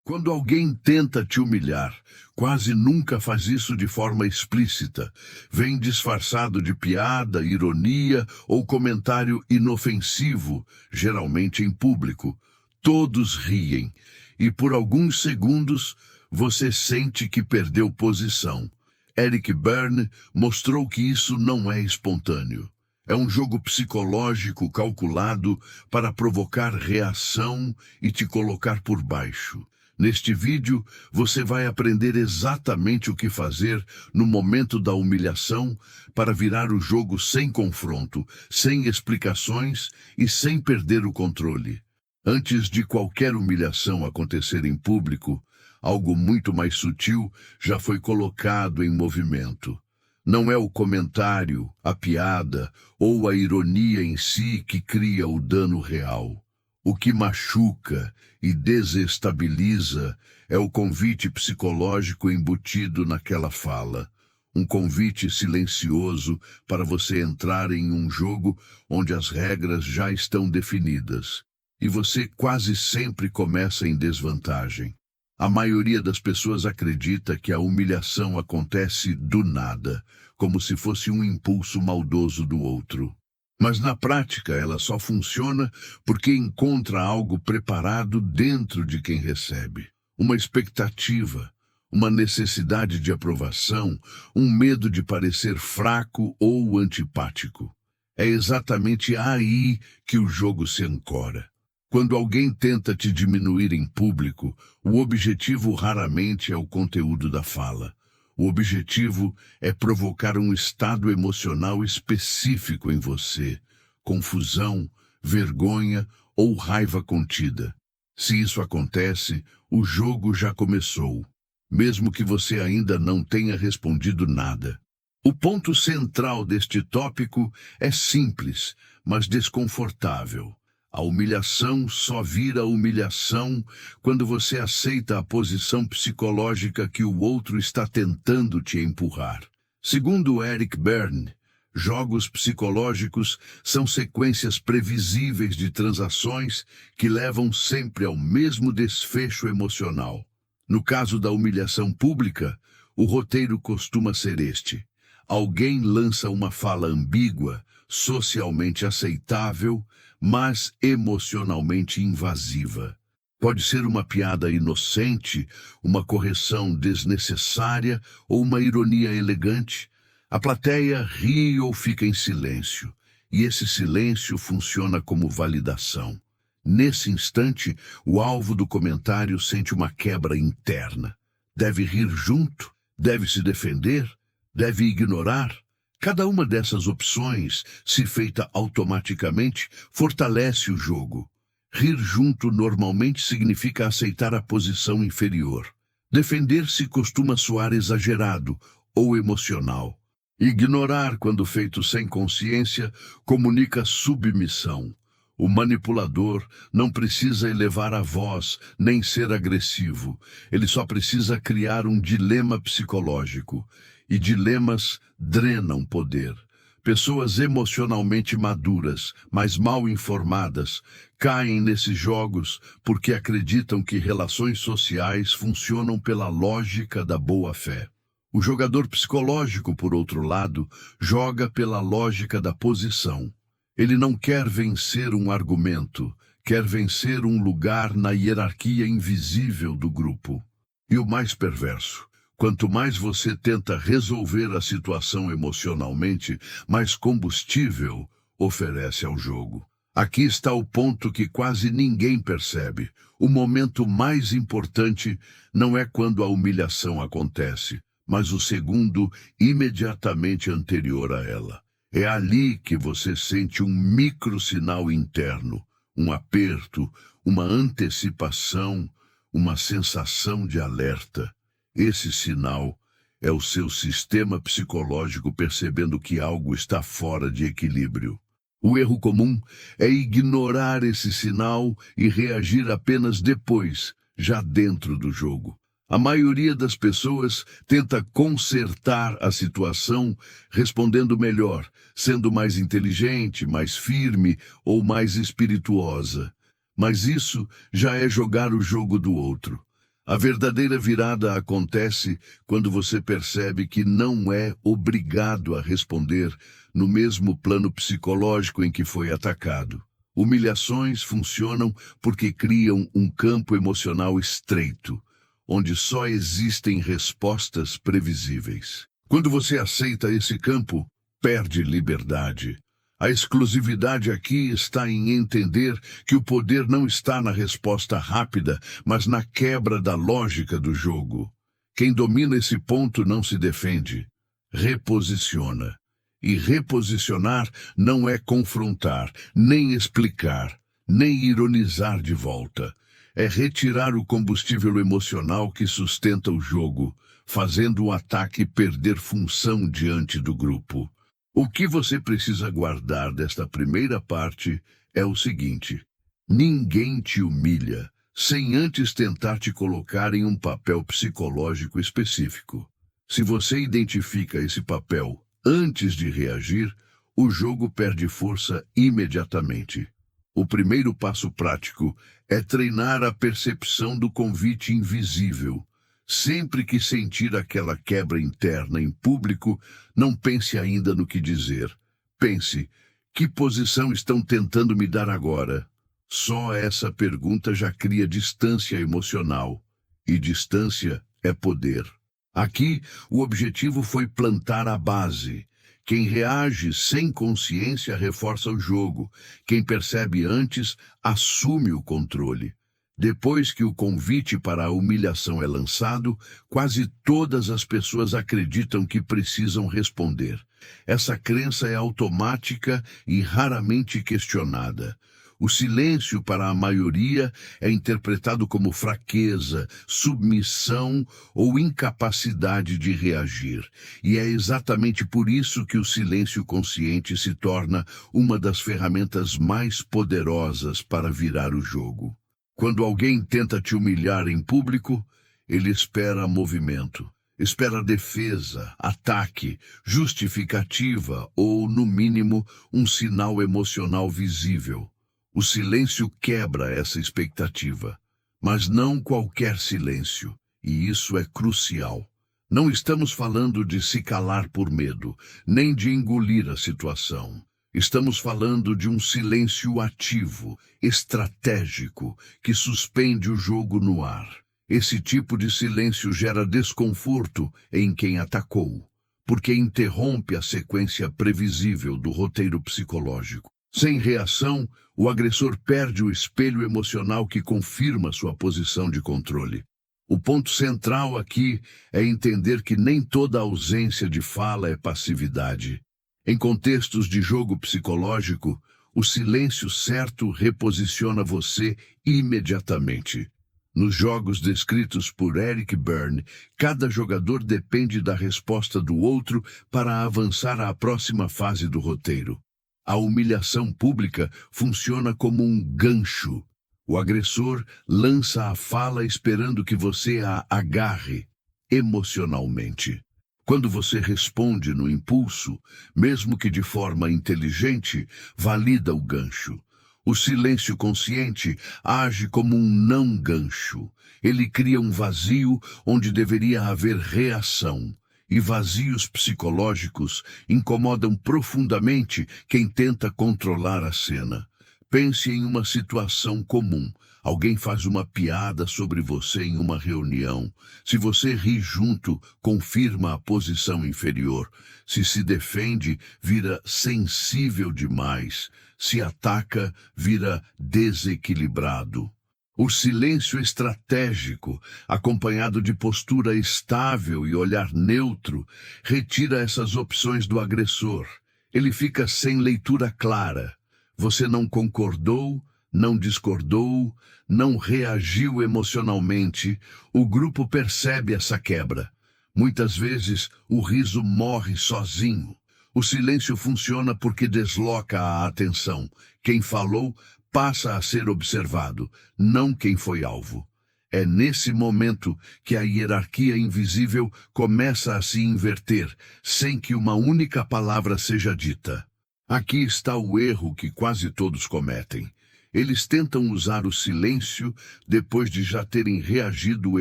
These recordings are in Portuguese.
Quando alguém tenta te humilhar, quase nunca faz isso de forma explícita. Vem disfarçado de piada, ironia ou comentário inofensivo, geralmente em público. Todos riem, e por alguns segundos você sente que perdeu posição. Eric Berne mostrou que isso não é espontâneo. É um jogo psicológico calculado para provocar reação e te colocar por baixo. Neste vídeo, você vai aprender exatamente o que fazer no momento da humilhação para virar o jogo sem confronto, sem explicações e sem perder o controle. Antes de qualquer humilhação acontecer em público, algo muito mais sutil já foi colocado em movimento. Não é o comentário, a piada ou a ironia em si que cria o dano real. O que machuca e desestabiliza é o convite psicológico embutido naquela fala. Um convite silencioso para você entrar em um jogo onde as regras já estão definidas. E você quase sempre começa em desvantagem. A maioria das pessoas acredita que a humilhação acontece do nada, como se fosse um impulso maldoso do outro. Mas na prática ela só funciona porque encontra algo preparado dentro de quem recebe. Uma expectativa, uma necessidade de aprovação, um medo de parecer fraco ou antipático. É exatamente aí que o jogo se ancora. Quando alguém tenta te diminuir em público, o objetivo raramente é o conteúdo da fala. O objetivo é provocar um estado emocional específico em você, confusão, vergonha ou raiva contida. Se isso acontece, o jogo já começou, mesmo que você ainda não tenha respondido nada. O ponto central deste tópico é simples, mas desconfortável. A humilhação só vira humilhação quando você aceita a posição psicológica que o outro está tentando te empurrar. Segundo Eric Berne, jogos psicológicos são sequências previsíveis de transações que levam sempre ao mesmo desfecho emocional. No caso da humilhação pública, o roteiro costuma ser este. Alguém lança uma fala ambígua, socialmente aceitável, mas emocionalmente invasiva. Pode ser uma piada inocente, uma correção desnecessária ou uma ironia elegante. A plateia ri ou fica em silêncio, e esse silêncio funciona como validação. Nesse instante, o alvo do comentário sente uma quebra interna. Deve rir junto? Deve se defender? Deve ignorar? Cada uma dessas opções, se feita automaticamente, fortalece o jogo. Rir junto normalmente significa aceitar a posição inferior. Defender-se costuma soar exagerado ou emocional. Ignorar, quando feito sem consciência, comunica submissão. O manipulador não precisa elevar a voz, nem ser agressivo. Ele só precisa criar um dilema psicológico. E dilemas drenam poder. Pessoas emocionalmente maduras, mas mal informadas, caem nesses jogos porque acreditam que relações sociais funcionam pela lógica da boa-fé. O jogador psicológico, por outro lado, joga pela lógica da posição. Ele não quer vencer um argumento, quer vencer um lugar na hierarquia invisível do grupo. E o mais perverso: quanto mais você tenta resolver a situação emocionalmente, mais combustível oferece ao jogo. Aqui está o ponto que quase ninguém percebe. O momento mais importante não é quando a humilhação acontece, mas o segundo imediatamente anterior a ela. É ali que você sente um microsinal interno, um aperto, uma antecipação, uma sensação de alerta. Esse sinal é o seu sistema psicológico percebendo que algo está fora de equilíbrio. O erro comum é ignorar esse sinal e reagir apenas depois, já dentro do jogo. A maioria das pessoas tenta consertar a situação respondendo melhor, sendo mais inteligente, mais firme ou mais espirituosa. Mas isso já é jogar o jogo do outro. A verdadeira virada acontece quando você percebe que não é obrigado a responder no mesmo plano psicológico em que foi atacado. Humilhações funcionam porque criam um campo emocional estreito, onde só existem respostas previsíveis. Quando você aceita esse campo, perde liberdade. A exclusividade aqui está em entender que o poder não está na resposta rápida, mas na quebra da lógica do jogo. Quem domina esse ponto não se defende, reposiciona. E reposicionar não é confrontar, nem explicar, nem ironizar de volta. É retirar o combustível emocional que sustenta o jogo, fazendo o ataque perder função diante do grupo. O que você precisa guardar desta primeira parte é o seguinte: ninguém te humilha sem antes tentar te colocar em um papel psicológico específico. Se você identifica esse papel antes de reagir, o jogo perde força imediatamente. O primeiro passo prático é treinar a percepção do convite invisível. Sempre que sentir aquela quebra interna em público, não pense ainda no que dizer. Pense: que posição estão tentando me dar agora? Só essa pergunta já cria distância emocional. E distância é poder. Aqui, o objetivo foi plantar a base. Quem reage sem consciência reforça o jogo. Quem percebe antes, assume o controle. Depois que o convite para a humilhação é lançado, quase todas as pessoas acreditam que precisam responder. Essa crença é automática e raramente questionada. O silêncio para a maioria é interpretado como fraqueza, submissão ou incapacidade de reagir. E é exatamente por isso que o silêncio consciente se torna uma das ferramentas mais poderosas para virar o jogo. Quando alguém tenta te humilhar em público, ele espera movimento, espera defesa, ataque, justificativa ou, no mínimo, um sinal emocional visível. O silêncio quebra essa expectativa, mas não qualquer silêncio, e isso é crucial. Não estamos falando de se calar por medo, nem de engolir a situação. Estamos falando de um silêncio ativo, estratégico, que suspende o jogo no ar. Esse tipo de silêncio gera desconforto em quem atacou, porque interrompe a sequência previsível do roteiro psicológico. Sem reação, o agressor perde o espelho emocional que confirma sua posição de controle. O ponto central aqui é entender que nem toda ausência de fala é passividade. Em contextos de jogo psicológico, o silêncio certo reposiciona você imediatamente. Nos jogos descritos por Eric Berne, cada jogador depende da resposta do outro para avançar à próxima fase do roteiro. A humilhação pública funciona como um gancho. O agressor lança a fala esperando que você a agarre emocionalmente. Quando você responde no impulso, mesmo que de forma inteligente, valida o gancho. O silêncio consciente age como um não gancho. Ele cria um vazio onde deveria haver reação. E vazios psicológicos incomodam profundamente quem tenta controlar a cena. Pense em uma situação comum. Alguém faz uma piada sobre você em uma reunião. Se você ri junto, confirma a posição inferior. Se defende, vira sensível demais. Se ataca, vira desequilibrado. O silêncio estratégico, acompanhado de postura estável e olhar neutro, retira essas opções do agressor. Ele fica sem leitura clara. Você não concordou, não discordou, não reagiu emocionalmente. O grupo percebe essa quebra. Muitas vezes, o riso morre sozinho. O silêncio funciona porque desloca a atenção. Quem falou passa a ser observado, não quem foi alvo. É nesse momento que a hierarquia invisível começa a se inverter, sem que uma única palavra seja dita. Aqui está o erro que quase todos cometem. Eles tentam usar o silêncio depois de já terem reagido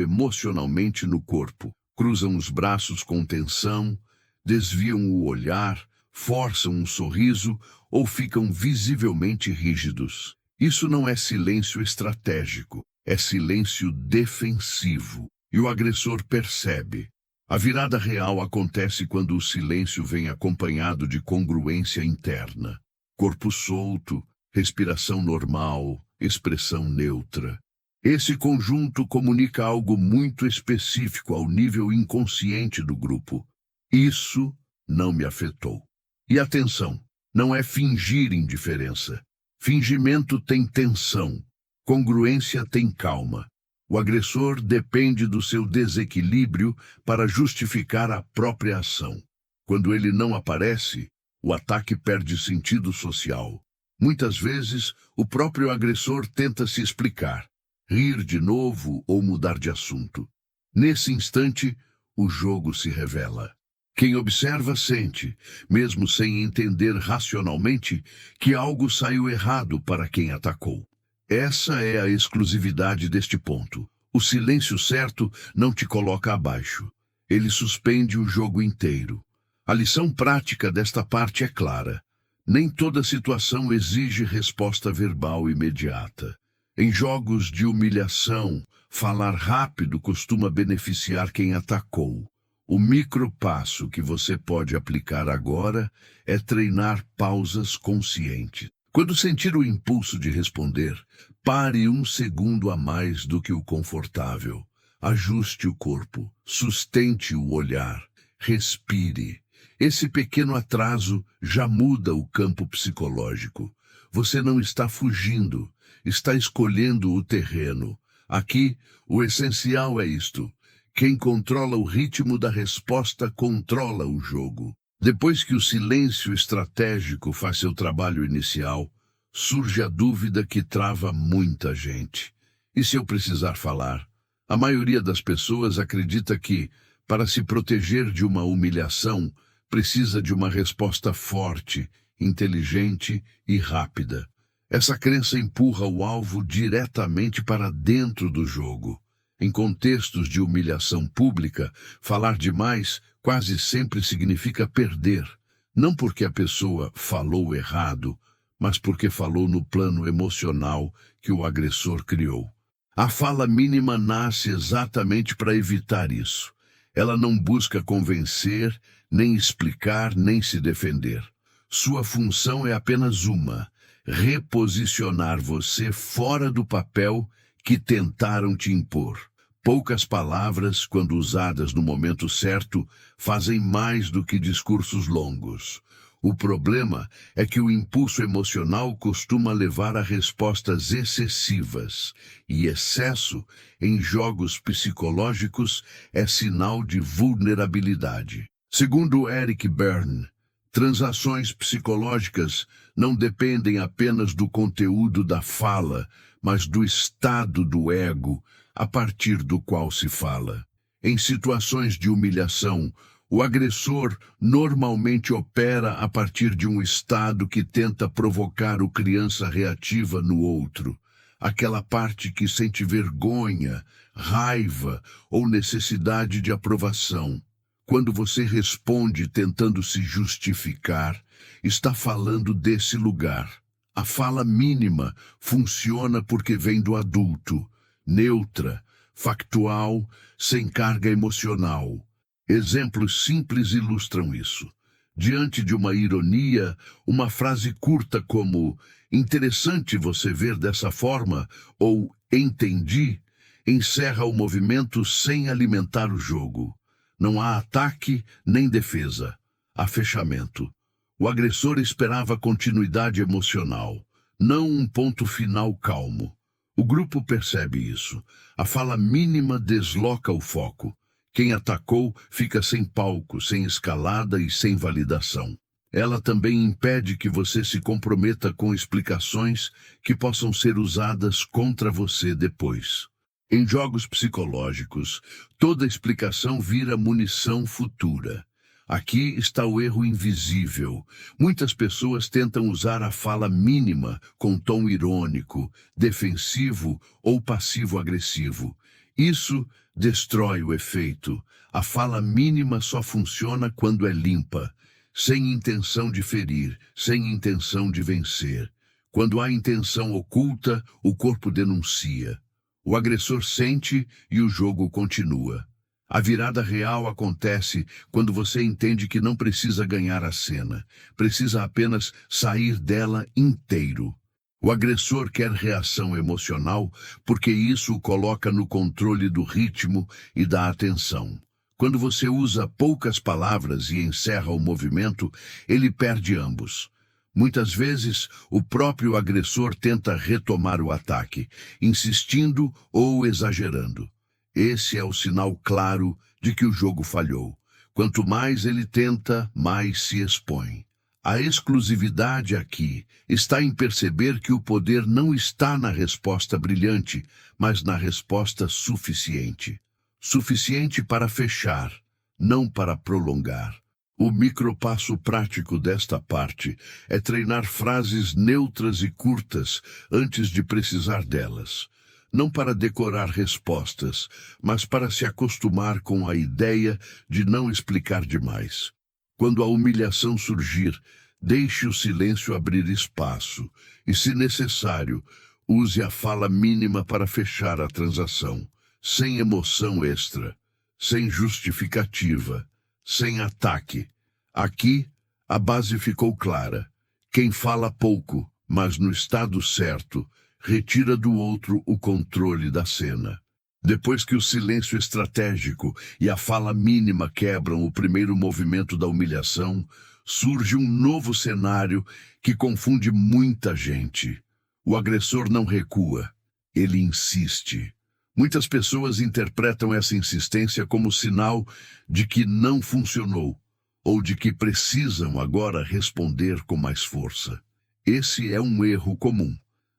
emocionalmente no corpo. Cruzam os braços com tensão, desviam o olhar, forçam um sorriso ou ficam visivelmente rígidos. Isso não é silêncio estratégico, é silêncio defensivo. E o agressor percebe. A virada real acontece quando o silêncio vem acompanhado de congruência interna. Corpo solto, respiração normal, expressão neutra. Esse conjunto comunica algo muito específico ao nível inconsciente do grupo. Isso não me afetou. E atenção, não é fingir indiferença. Fingimento tem tensão, congruência tem calma. O agressor depende do seu desequilíbrio para justificar a própria ação. Quando ele não aparece, o ataque perde sentido social. Muitas vezes, o próprio agressor tenta se explicar, rir de novo ou mudar de assunto. Nesse instante, o jogo se revela. Quem observa sente, mesmo sem entender racionalmente, que algo saiu errado para quem atacou. Essa é a exclusividade deste ponto. O silêncio certo não te coloca abaixo. Ele suspende o jogo inteiro. A lição prática desta parte é clara. Nem toda situação exige resposta verbal imediata. Em jogos de humilhação, falar rápido costuma beneficiar quem atacou. O micropasso que você pode aplicar agora é treinar pausas conscientes. Quando sentir o impulso de responder, pare um segundo a mais do que o confortável. Ajuste o corpo, sustente o olhar, respire. Esse pequeno atraso já muda o campo psicológico. Você não está fugindo, está escolhendo o terreno. Aqui, o essencial é isto. Quem controla o ritmo da resposta controla o jogo. Depois que o silêncio estratégico faz seu trabalho inicial, surge a dúvida que trava muita gente. E se eu precisar falar? A maioria das pessoas acredita que, para se proteger de uma humilhação, precisa de uma resposta forte, inteligente e rápida. Essa crença empurra o alvo diretamente para dentro do jogo. Em contextos de humilhação pública, falar demais quase sempre significa perder, não porque a pessoa falou errado, mas porque falou no plano emocional que o agressor criou. A fala mínima nasce exatamente para evitar isso. Ela não busca convencer, nem explicar, nem se defender. Sua função é apenas uma: reposicionar você fora do papel que tentaram te impor. Poucas palavras, quando usadas no momento certo, fazem mais do que discursos longos. O problema é que o impulso emocional costuma levar a respostas excessivas, e excesso em jogos psicológicos é sinal de vulnerabilidade. Segundo Eric Berne, transações psicológicas não dependem apenas do conteúdo da fala, mas do estado do ego a partir do qual se fala. Em situações de humilhação, o agressor normalmente opera a partir de um estado que tenta provocar o criança reativa no outro, aquela parte que sente vergonha, raiva ou necessidade de aprovação. Quando você responde tentando se justificar, está falando desse lugar. A fala mínima funciona porque vem do adulto, neutra, factual, sem carga emocional. Exemplos simples ilustram isso. Diante de uma ironia, uma frase curta como "interessante você ver dessa forma" ou "entendi" encerra o movimento sem alimentar o jogo. Não há ataque nem defesa. Há fechamento. O agressor esperava continuidade emocional, não um ponto final calmo. O grupo percebe isso. A fala mínima desloca o foco. Quem atacou fica sem palco, sem escalada e sem validação. Ela também impede que você se comprometa com explicações que possam ser usadas contra você depois. Em jogos psicológicos, toda explicação vira munição futura. Aqui está o erro invisível. Muitas pessoas tentam usar a fala mínima com tom irônico, defensivo ou passivo-agressivo. Isso destrói o efeito. A fala mínima só funciona quando é limpa, sem intenção de ferir, sem intenção de vencer. Quando há intenção oculta, o corpo denuncia. O agressor sente e o jogo continua. A virada real acontece quando você entende que não precisa ganhar a cena, precisa apenas sair dela inteiro. O agressor quer reação emocional porque isso o coloca no controle do ritmo e da atenção. Quando você usa poucas palavras e encerra o movimento, ele perde ambos. Muitas vezes, o próprio agressor tenta retomar o ataque, insistindo ou exagerando. Esse é o sinal claro de que o jogo falhou. Quanto mais ele tenta, mais se expõe. A exclusividade aqui está em perceber que o poder não está na resposta brilhante, mas na resposta suficiente. Suficiente para fechar, não para prolongar. O micropasso prático desta parte é treinar frases neutras e curtas antes de precisar delas. Não para decorar respostas, mas para se acostumar com a ideia de não explicar demais. Quando a humilhação surgir, deixe o silêncio abrir espaço e, se necessário, use a fala mínima para fechar a transação, sem emoção extra, sem justificativa, sem ataque. Aqui, a base ficou clara. Quem fala pouco, mas no estado certo, retira do outro o controle da cena. Depois que o silêncio estratégico e a fala mínima quebram o primeiro movimento da humilhação, surge um novo cenário que confunde muita gente. O agressor não recua, ele insiste. Muitas pessoas interpretam essa insistência como sinal de que não funcionou, ou de que precisam agora responder com mais força. Esse é um erro comum.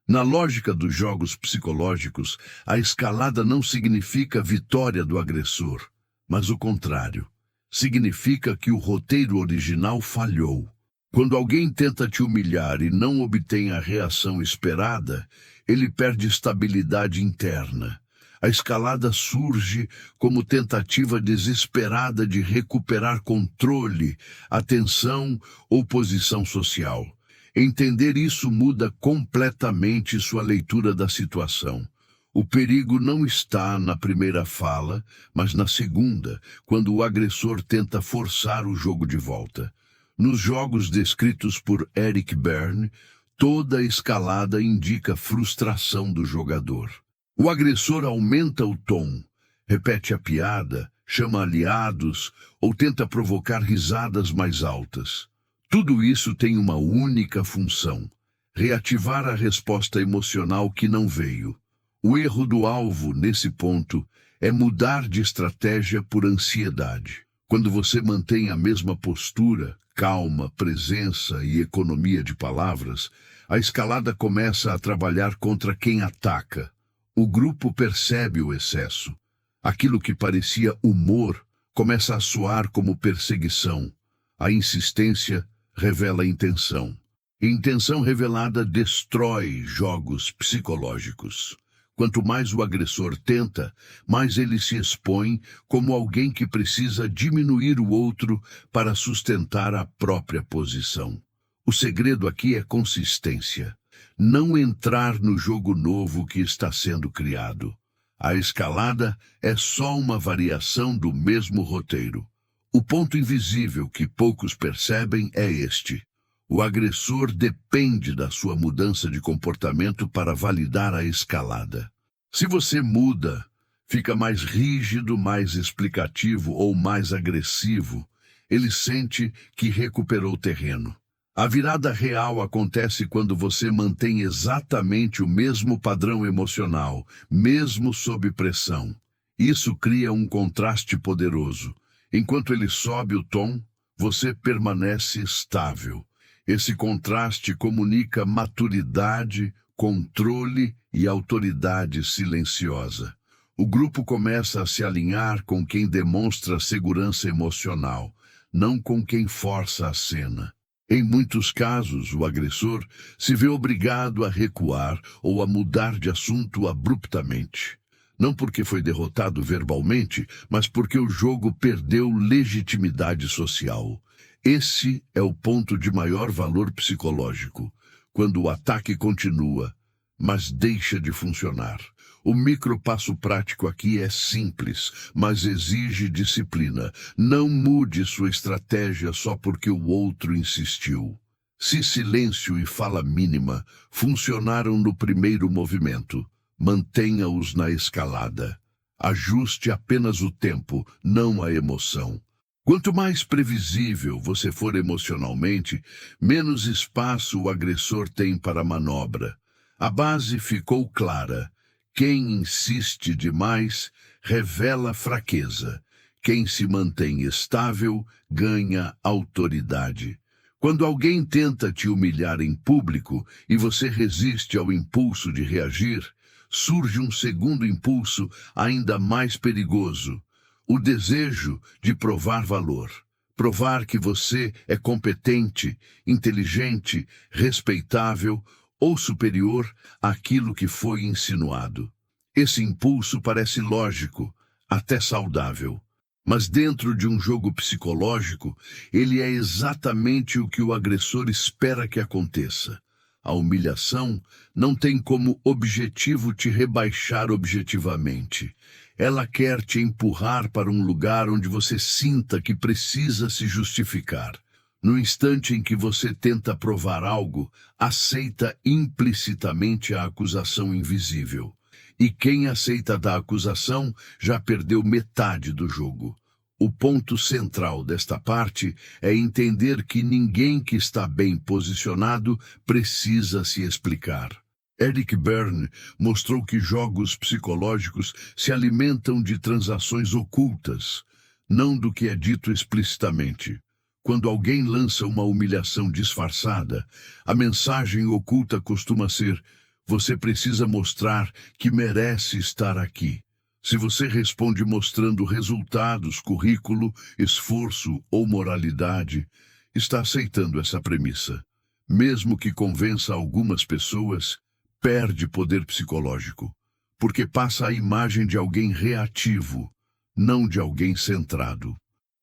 Na lógica dos jogos psicológicos, a escalada não significa vitória do agressor, mas o contrário. Significa que o roteiro original falhou. Quando alguém tenta te humilhar e não obtém a reação esperada, ele perde estabilidade interna. A escalada surge como tentativa desesperada de recuperar controle, atenção ou posição social. Entender isso muda completamente sua leitura da situação. O perigo não está na primeira fala, mas na segunda, quando o agressor tenta forçar o jogo de volta. Nos jogos descritos por Eric Berne, toda escalada indica frustração do jogador. O agressor aumenta o tom, repete a piada, chama aliados ou tenta provocar risadas mais altas. Tudo isso tem uma única função: reativar a resposta emocional que não veio. O erro do alvo, nesse ponto, é mudar de estratégia por ansiedade. Quando você mantém a mesma postura, calma, presença e economia de palavras, a escalada começa a trabalhar contra quem ataca. O grupo percebe o excesso. Aquilo que parecia humor começa a soar como perseguição. A insistência revela intenção. Intenção revelada destrói jogos psicológicos. Quanto mais o agressor tenta, mais ele se expõe como alguém que precisa diminuir o outro para sustentar a própria posição. O segredo aqui é consistência. Não entrar no jogo novo que está sendo criado. A escalada é só uma variação do mesmo roteiro. O ponto invisível que poucos percebem é este: o agressor depende da sua mudança de comportamento para validar a escalada. Se você muda, fica mais rígido, mais explicativo ou mais agressivo, ele sente que recuperou terreno. A virada real acontece quando você mantém exatamente o mesmo padrão emocional, mesmo sob pressão. Isso cria um contraste poderoso. Enquanto ele sobe o tom, você permanece estável. Esse contraste comunica maturidade, controle e autoridade silenciosa. O grupo começa a se alinhar com quem demonstra segurança emocional, não com quem força a cena. Em muitos casos, o agressor se vê obrigado a recuar ou a mudar de assunto abruptamente. Não porque foi derrotado verbalmente, mas porque o jogo perdeu legitimidade social. Esse é o ponto de maior valor psicológico, quando o ataque continua, mas deixa de funcionar. O micropasso prático aqui é simples, mas exige disciplina. Não mude sua estratégia só porque o outro insistiu. Se silêncio e fala mínima funcionaram no primeiro movimento, mantenha-os na escalada. Ajuste apenas o tempo, não a emoção. Quanto mais previsível você for emocionalmente, menos espaço o agressor tem para manobra. A base ficou clara. Quem insiste demais revela fraqueza. Quem se mantém estável ganha autoridade. Quando alguém tenta te humilhar em público e você resiste ao impulso de reagir, surge um segundo impulso ainda mais perigoso: o desejo de provar valor. Provar que você é competente, inteligente, respeitável ou superior àquilo que foi insinuado. Esse impulso parece lógico, até saudável. Mas dentro de um jogo psicológico, ele é exatamente o que o agressor espera que aconteça. A humilhação não tem como objetivo te rebaixar objetivamente. Ela quer te empurrar para um lugar onde você sinta que precisa se justificar. No instante em que você tenta provar algo, aceita implicitamente a acusação invisível. E quem aceita da acusação já perdeu metade do jogo. O ponto central desta parte é entender que ninguém que está bem posicionado precisa se explicar. Eric Berne mostrou que jogos psicológicos se alimentam de transações ocultas, não do que é dito explicitamente. Quando alguém lança uma humilhação disfarçada, a mensagem oculta costuma ser: você precisa mostrar que merece estar aqui. Se você responde mostrando resultados, currículo, esforço ou moralidade, está aceitando essa premissa. Mesmo que convença algumas pessoas, perde poder psicológico, porque passa a imagem de alguém reativo, não de alguém centrado.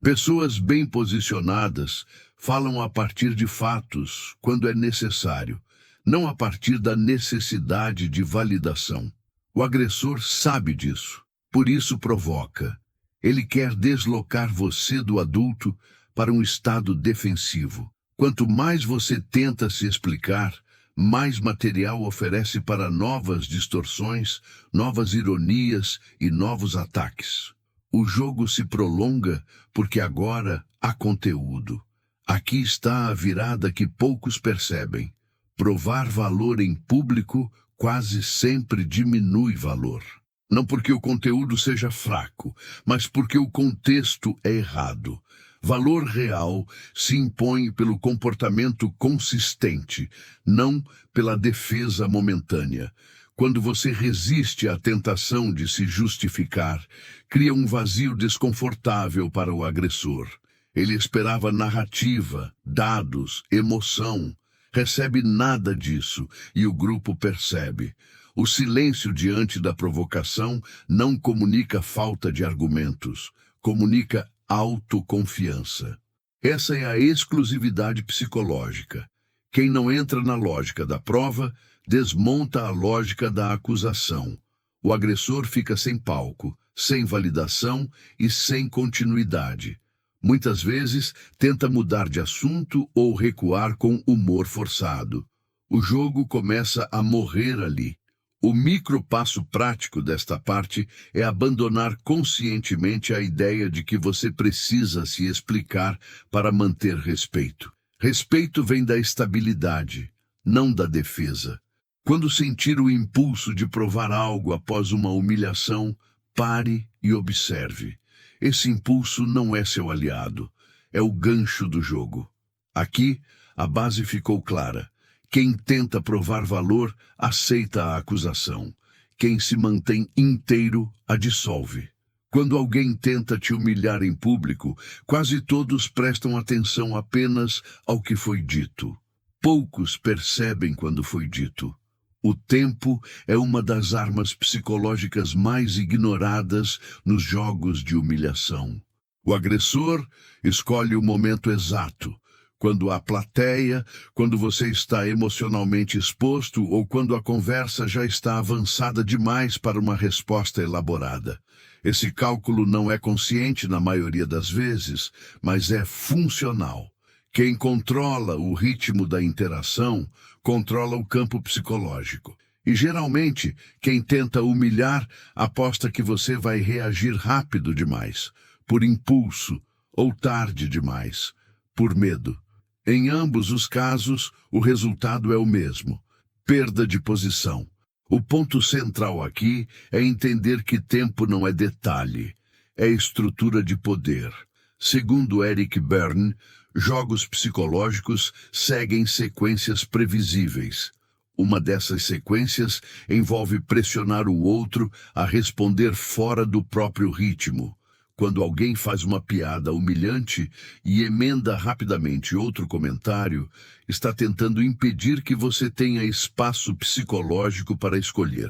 Pessoas bem posicionadas falam a partir de fatos, quando é necessário, não a partir da necessidade de validação. O agressor sabe disso, por isso provoca. Ele quer deslocar você do adulto para um estado defensivo. Quanto mais você tenta se explicar, mais material oferece para novas distorções, novas ironias e novos ataques. O jogo se prolonga porque agora há conteúdo. Aqui está a virada que poucos percebem. Provar valor em público quase sempre diminui valor. Não porque o conteúdo seja fraco, mas porque o contexto é errado. Valor real se impõe pelo comportamento consistente, não pela defesa momentânea. Quando você resiste à tentação de se justificar, cria um vazio desconfortável para o agressor. Ele esperava narrativa, dados, emoção. Recebe nada disso e o grupo percebe. O silêncio diante da provocação não comunica falta de argumentos, comunica autoconfiança. Essa é a exclusividade psicológica. Quem não entra na lógica da prova, desmonta a lógica da acusação. O agressor fica sem palco, sem validação e sem continuidade. Muitas vezes tenta mudar de assunto ou recuar com humor forçado. O jogo começa a morrer ali. O micropasso prático desta parte é abandonar conscientemente a ideia de que você precisa se explicar para manter respeito. Respeito vem da estabilidade, não da defesa. Quando sentir o impulso de provar algo após uma humilhação, pare e observe. Esse impulso não é seu aliado, é o gancho do jogo. Aqui, a base ficou clara. Quem tenta provar valor, aceita a acusação. Quem se mantém inteiro, a dissolve. Quando alguém tenta te humilhar em público, quase todos prestam atenção apenas ao que foi dito. Poucos percebem quando foi dito. O tempo é uma das armas psicológicas mais ignoradas nos jogos de humilhação. O agressor escolhe o momento exato, quando há plateia, quando você está emocionalmente exposto ou quando a conversa já está avançada demais para uma resposta elaborada. Esse cálculo não é consciente na maioria das vezes, mas é funcional. Quem controla o ritmo da interação, controla o campo psicológico. E geralmente, quem tenta humilhar aposta que você vai reagir rápido demais, por impulso, ou tarde demais, por medo. Em ambos os casos, o resultado é o mesmo: perda de posição. O ponto central aqui é entender que tempo não é detalhe, é estrutura de poder. Segundo Eric Berne, jogos psicológicos seguem sequências previsíveis. Uma dessas sequências envolve pressionar o outro a responder fora do próprio ritmo. Quando alguém faz uma piada humilhante e emenda rapidamente outro comentário, está tentando impedir que você tenha espaço psicológico para escolher.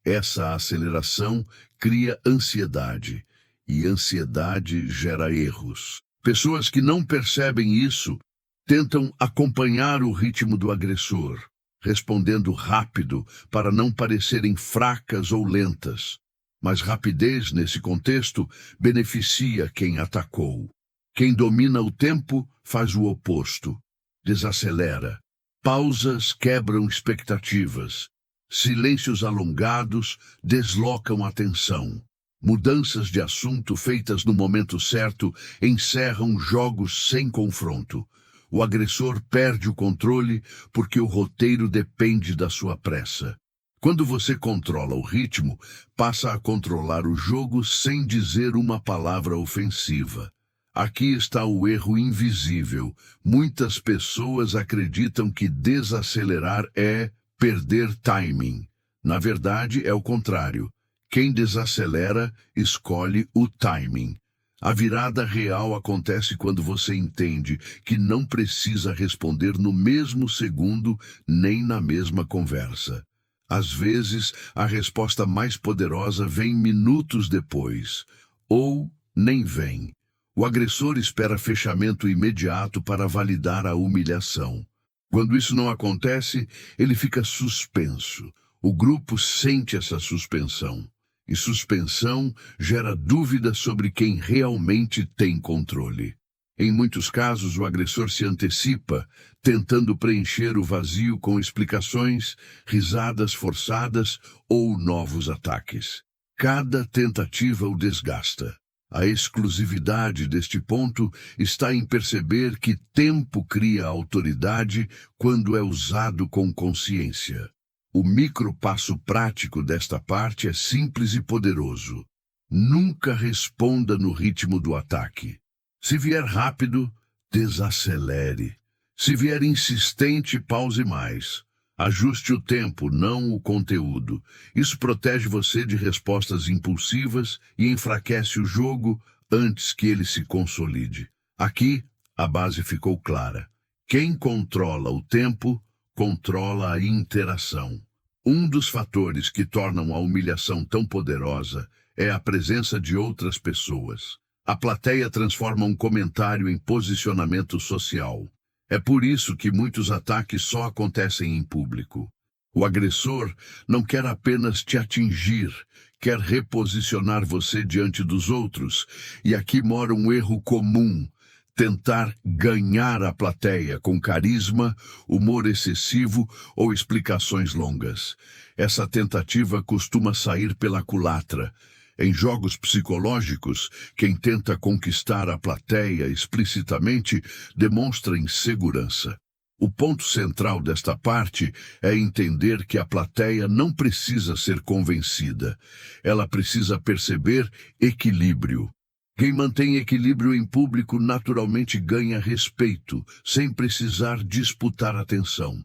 Essa aceleração cria ansiedade, e ansiedade gera erros. Pessoas que não percebem isso tentam acompanhar o ritmo do agressor, respondendo rápido para não parecerem fracas ou lentas. Mas rapidez, nesse contexto, beneficia quem atacou. Quem domina o tempo faz o oposto. Desacelera. Pausas quebram expectativas. Silêncios alongados deslocam a atenção. Mudanças de assunto feitas no momento certo encerram jogos sem confronto. O agressor perde o controle porque o roteiro depende da sua pressa. Quando você controla o ritmo, passa a controlar o jogo sem dizer uma palavra ofensiva. Aqui está o erro invisível. Muitas pessoas acreditam que desacelerar é perder timing. Na verdade, é o contrário. Quem desacelera, escolhe o timing. A virada real acontece quando você entende que não precisa responder no mesmo segundo nem na mesma conversa. Às vezes, a resposta mais poderosa vem minutos depois, ou nem vem. O agressor espera fechamento imediato para validar a humilhação. Quando isso não acontece, ele fica suspenso. O grupo sente essa suspensão. E suspensão gera dúvida sobre quem realmente tem controle. Em muitos casos, o agressor se antecipa, tentando preencher o vazio com explicações, risadas forçadas ou novos ataques. Cada tentativa o desgasta. A exclusividade deste ponto está em perceber que tempo cria autoridade quando é usado com consciência. O micropasso prático desta parte é simples e poderoso. Nunca responda no ritmo do ataque. Se vier rápido, desacelere. Se vier insistente, pause mais. Ajuste o tempo, não o conteúdo. Isso protege você de respostas impulsivas e enfraquece o jogo antes que ele se consolide. Aqui, a base ficou clara. Quem controla o tempo, controla a interação. Um dos fatores que tornam a humilhação tão poderosa é a presença de outras pessoas. A plateia transforma um comentário em posicionamento social. É por isso que muitos ataques só acontecem em público. O agressor não quer apenas te atingir, quer reposicionar você diante dos outros. E aqui mora um erro comum: tentar ganhar a plateia com carisma, humor excessivo ou explicações longas. Essa tentativa costuma sair pela culatra. Em jogos psicológicos, quem tenta conquistar a plateia explicitamente demonstra insegurança. O ponto central desta parte é entender que a plateia não precisa ser convencida. Ela precisa perceber equilíbrio. Quem mantém equilíbrio em público naturalmente ganha respeito, sem precisar disputar atenção.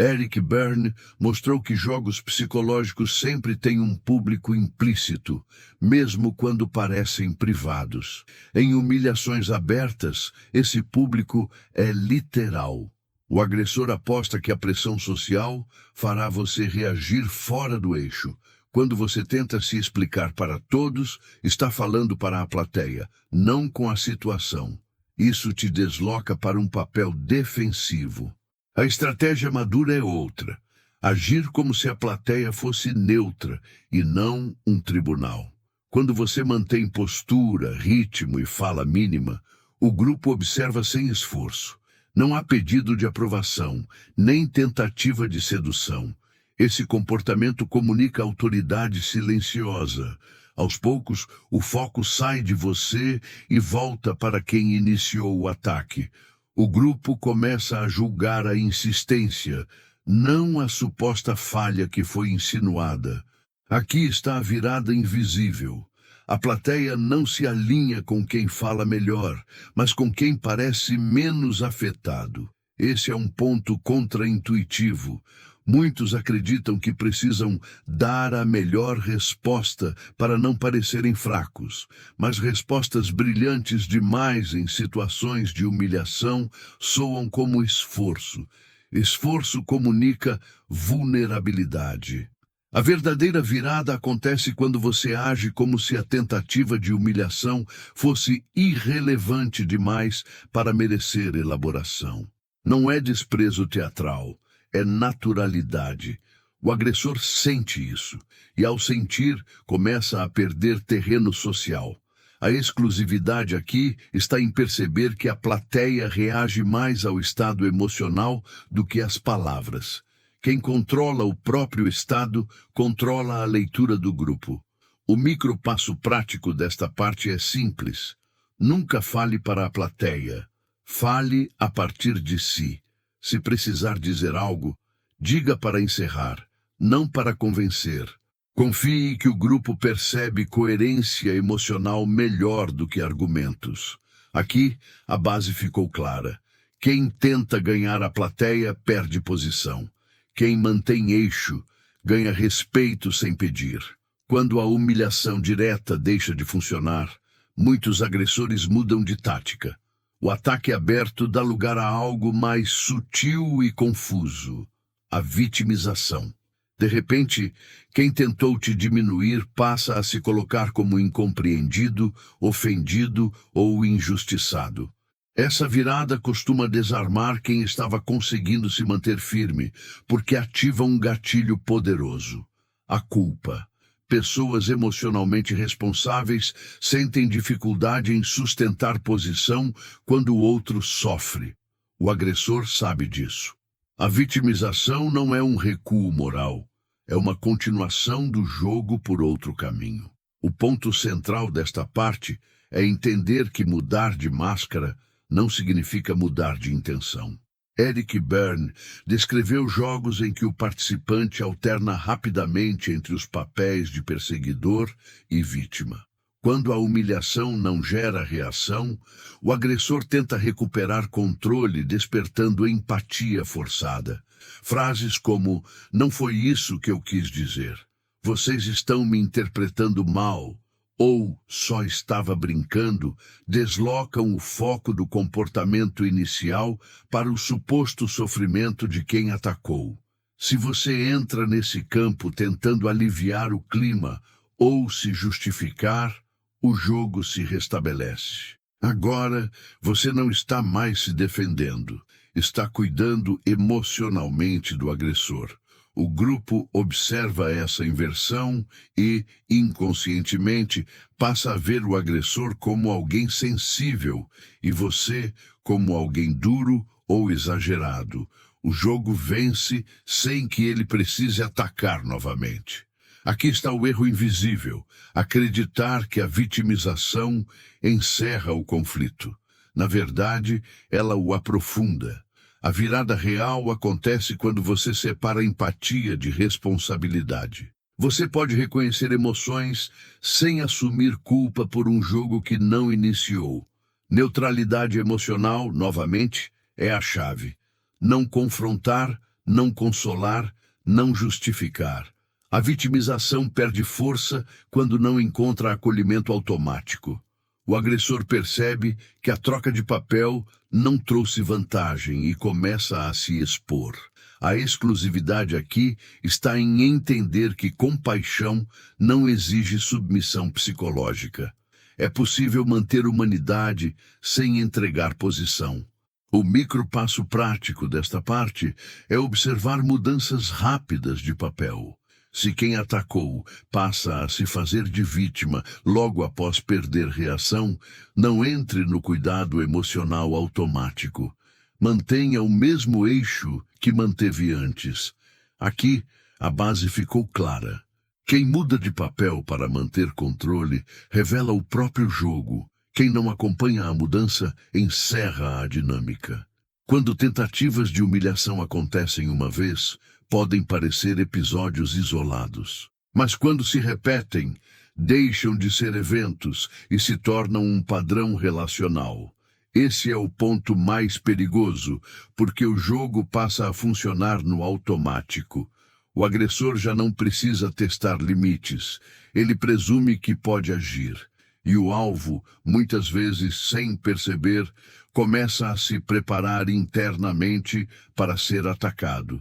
Eric Berne mostrou que jogos psicológicos sempre têm um público implícito, mesmo quando parecem privados. Em humilhações abertas, esse público é literal. O agressor aposta que a pressão social fará você reagir fora do eixo. Quando você tenta se explicar para todos, está falando para a plateia, não com a situação. Isso te desloca para um papel defensivo. A estratégia madura é outra. Agir como se a plateia fosse neutra e não um tribunal. Quando você mantém postura, ritmo e fala mínima, o grupo observa sem esforço. Não há pedido de aprovação, nem tentativa de sedução. Esse comportamento comunica autoridade silenciosa. Aos poucos, o foco sai de você e volta para quem iniciou o ataque. O grupo começa a julgar a insistência, não a suposta falha que foi insinuada. Aqui está a virada invisível. A plateia não se alinha com quem fala melhor, mas com quem parece menos afetado. Esse é um ponto contraintuitivo. Muitos acreditam que precisam dar a melhor resposta para não parecerem fracos, mas respostas brilhantes demais em situações de humilhação soam como esforço. Esforço comunica vulnerabilidade. A verdadeira virada acontece quando você age como se a tentativa de humilhação fosse irrelevante demais para merecer elaboração. Não é desprezo teatral. É naturalidade. O agressor sente isso, e ao sentir, começa a perder terreno social. A exclusividade aqui está em perceber que a plateia reage mais ao estado emocional do que às palavras. Quem controla o próprio estado, controla a leitura do grupo. O micropasso prático desta parte é simples. Nunca fale para a plateia. Fale a partir de si. Se precisar dizer algo, diga para encerrar, não para convencer. Confie que o grupo percebe coerência emocional melhor do que argumentos. Aqui, a base ficou clara. Quem tenta ganhar a plateia perde posição. Quem mantém eixo ganha respeito sem pedir. Quando a humilhação direta deixa de funcionar, muitos agressores mudam de tática. O ataque aberto dá lugar a algo mais sutil e confuso, a vitimização. De repente, quem tentou te diminuir passa a se colocar como incompreendido, ofendido ou injustiçado. Essa virada costuma desarmar quem estava conseguindo se manter firme, porque ativa um gatilho poderoso: a culpa. Pessoas emocionalmente responsáveis sentem dificuldade em sustentar posição quando o outro sofre. O agressor sabe disso. A vitimização não é um recuo moral, é uma continuação do jogo por outro caminho. O ponto central desta parte é entender que mudar de máscara não significa mudar de intenção. Eric Berne descreveu jogos em que o participante alterna rapidamente entre os papéis de perseguidor e vítima. Quando a humilhação não gera reação, o agressor tenta recuperar controle, despertando empatia forçada. Frases como: "Não foi isso que eu quis dizer. Vocês estão me interpretando mal." Ou "só estava brincando", deslocam o foco do comportamento inicial para o suposto sofrimento de quem atacou. Se você entra nesse campo tentando aliviar o clima ou se justificar, o jogo se restabelece. Agora, você não está mais se defendendo, está cuidando emocionalmente do agressor. O grupo observa essa inversão e, inconscientemente, passa a ver o agressor como alguém sensível e você como alguém duro ou exagerado. O jogo vence sem que ele precise atacar novamente. Aqui está o erro invisível: acreditar que a vitimização encerra o conflito. Na verdade, ela o aprofunda. A virada real acontece quando você separa empatia de responsabilidade. Você pode reconhecer emoções sem assumir culpa por um jogo que não iniciou. Neutralidade emocional, novamente, é a chave. Não confrontar, não consolar, não justificar. A vitimização perde força quando não encontra acolhimento automático. O agressor percebe que a troca de papel não trouxe vantagem e começa a se expor. A exclusividade aqui está em entender que compaixão não exige submissão psicológica. É possível manter humanidade sem entregar posição. O micropasso prático desta parte é observar mudanças rápidas de papel. Se quem atacou passa a se fazer de vítima logo após perder reação, não entre no cuidado emocional automático. Mantenha o mesmo eixo que manteve antes. Aqui, a base ficou clara. Quem muda de papel para manter controle revela o próprio jogo. Quem não acompanha a mudança encerra a dinâmica. Quando tentativas de humilhação acontecem uma vez, podem parecer episódios isolados. Mas quando se repetem, deixam de ser eventos e se tornam um padrão relacional. Esse é o ponto mais perigoso, porque o jogo passa a funcionar no automático. O agressor já não precisa testar limites. Ele presume que pode agir. E o alvo, muitas vezes sem perceber, começa a se preparar internamente para ser atacado.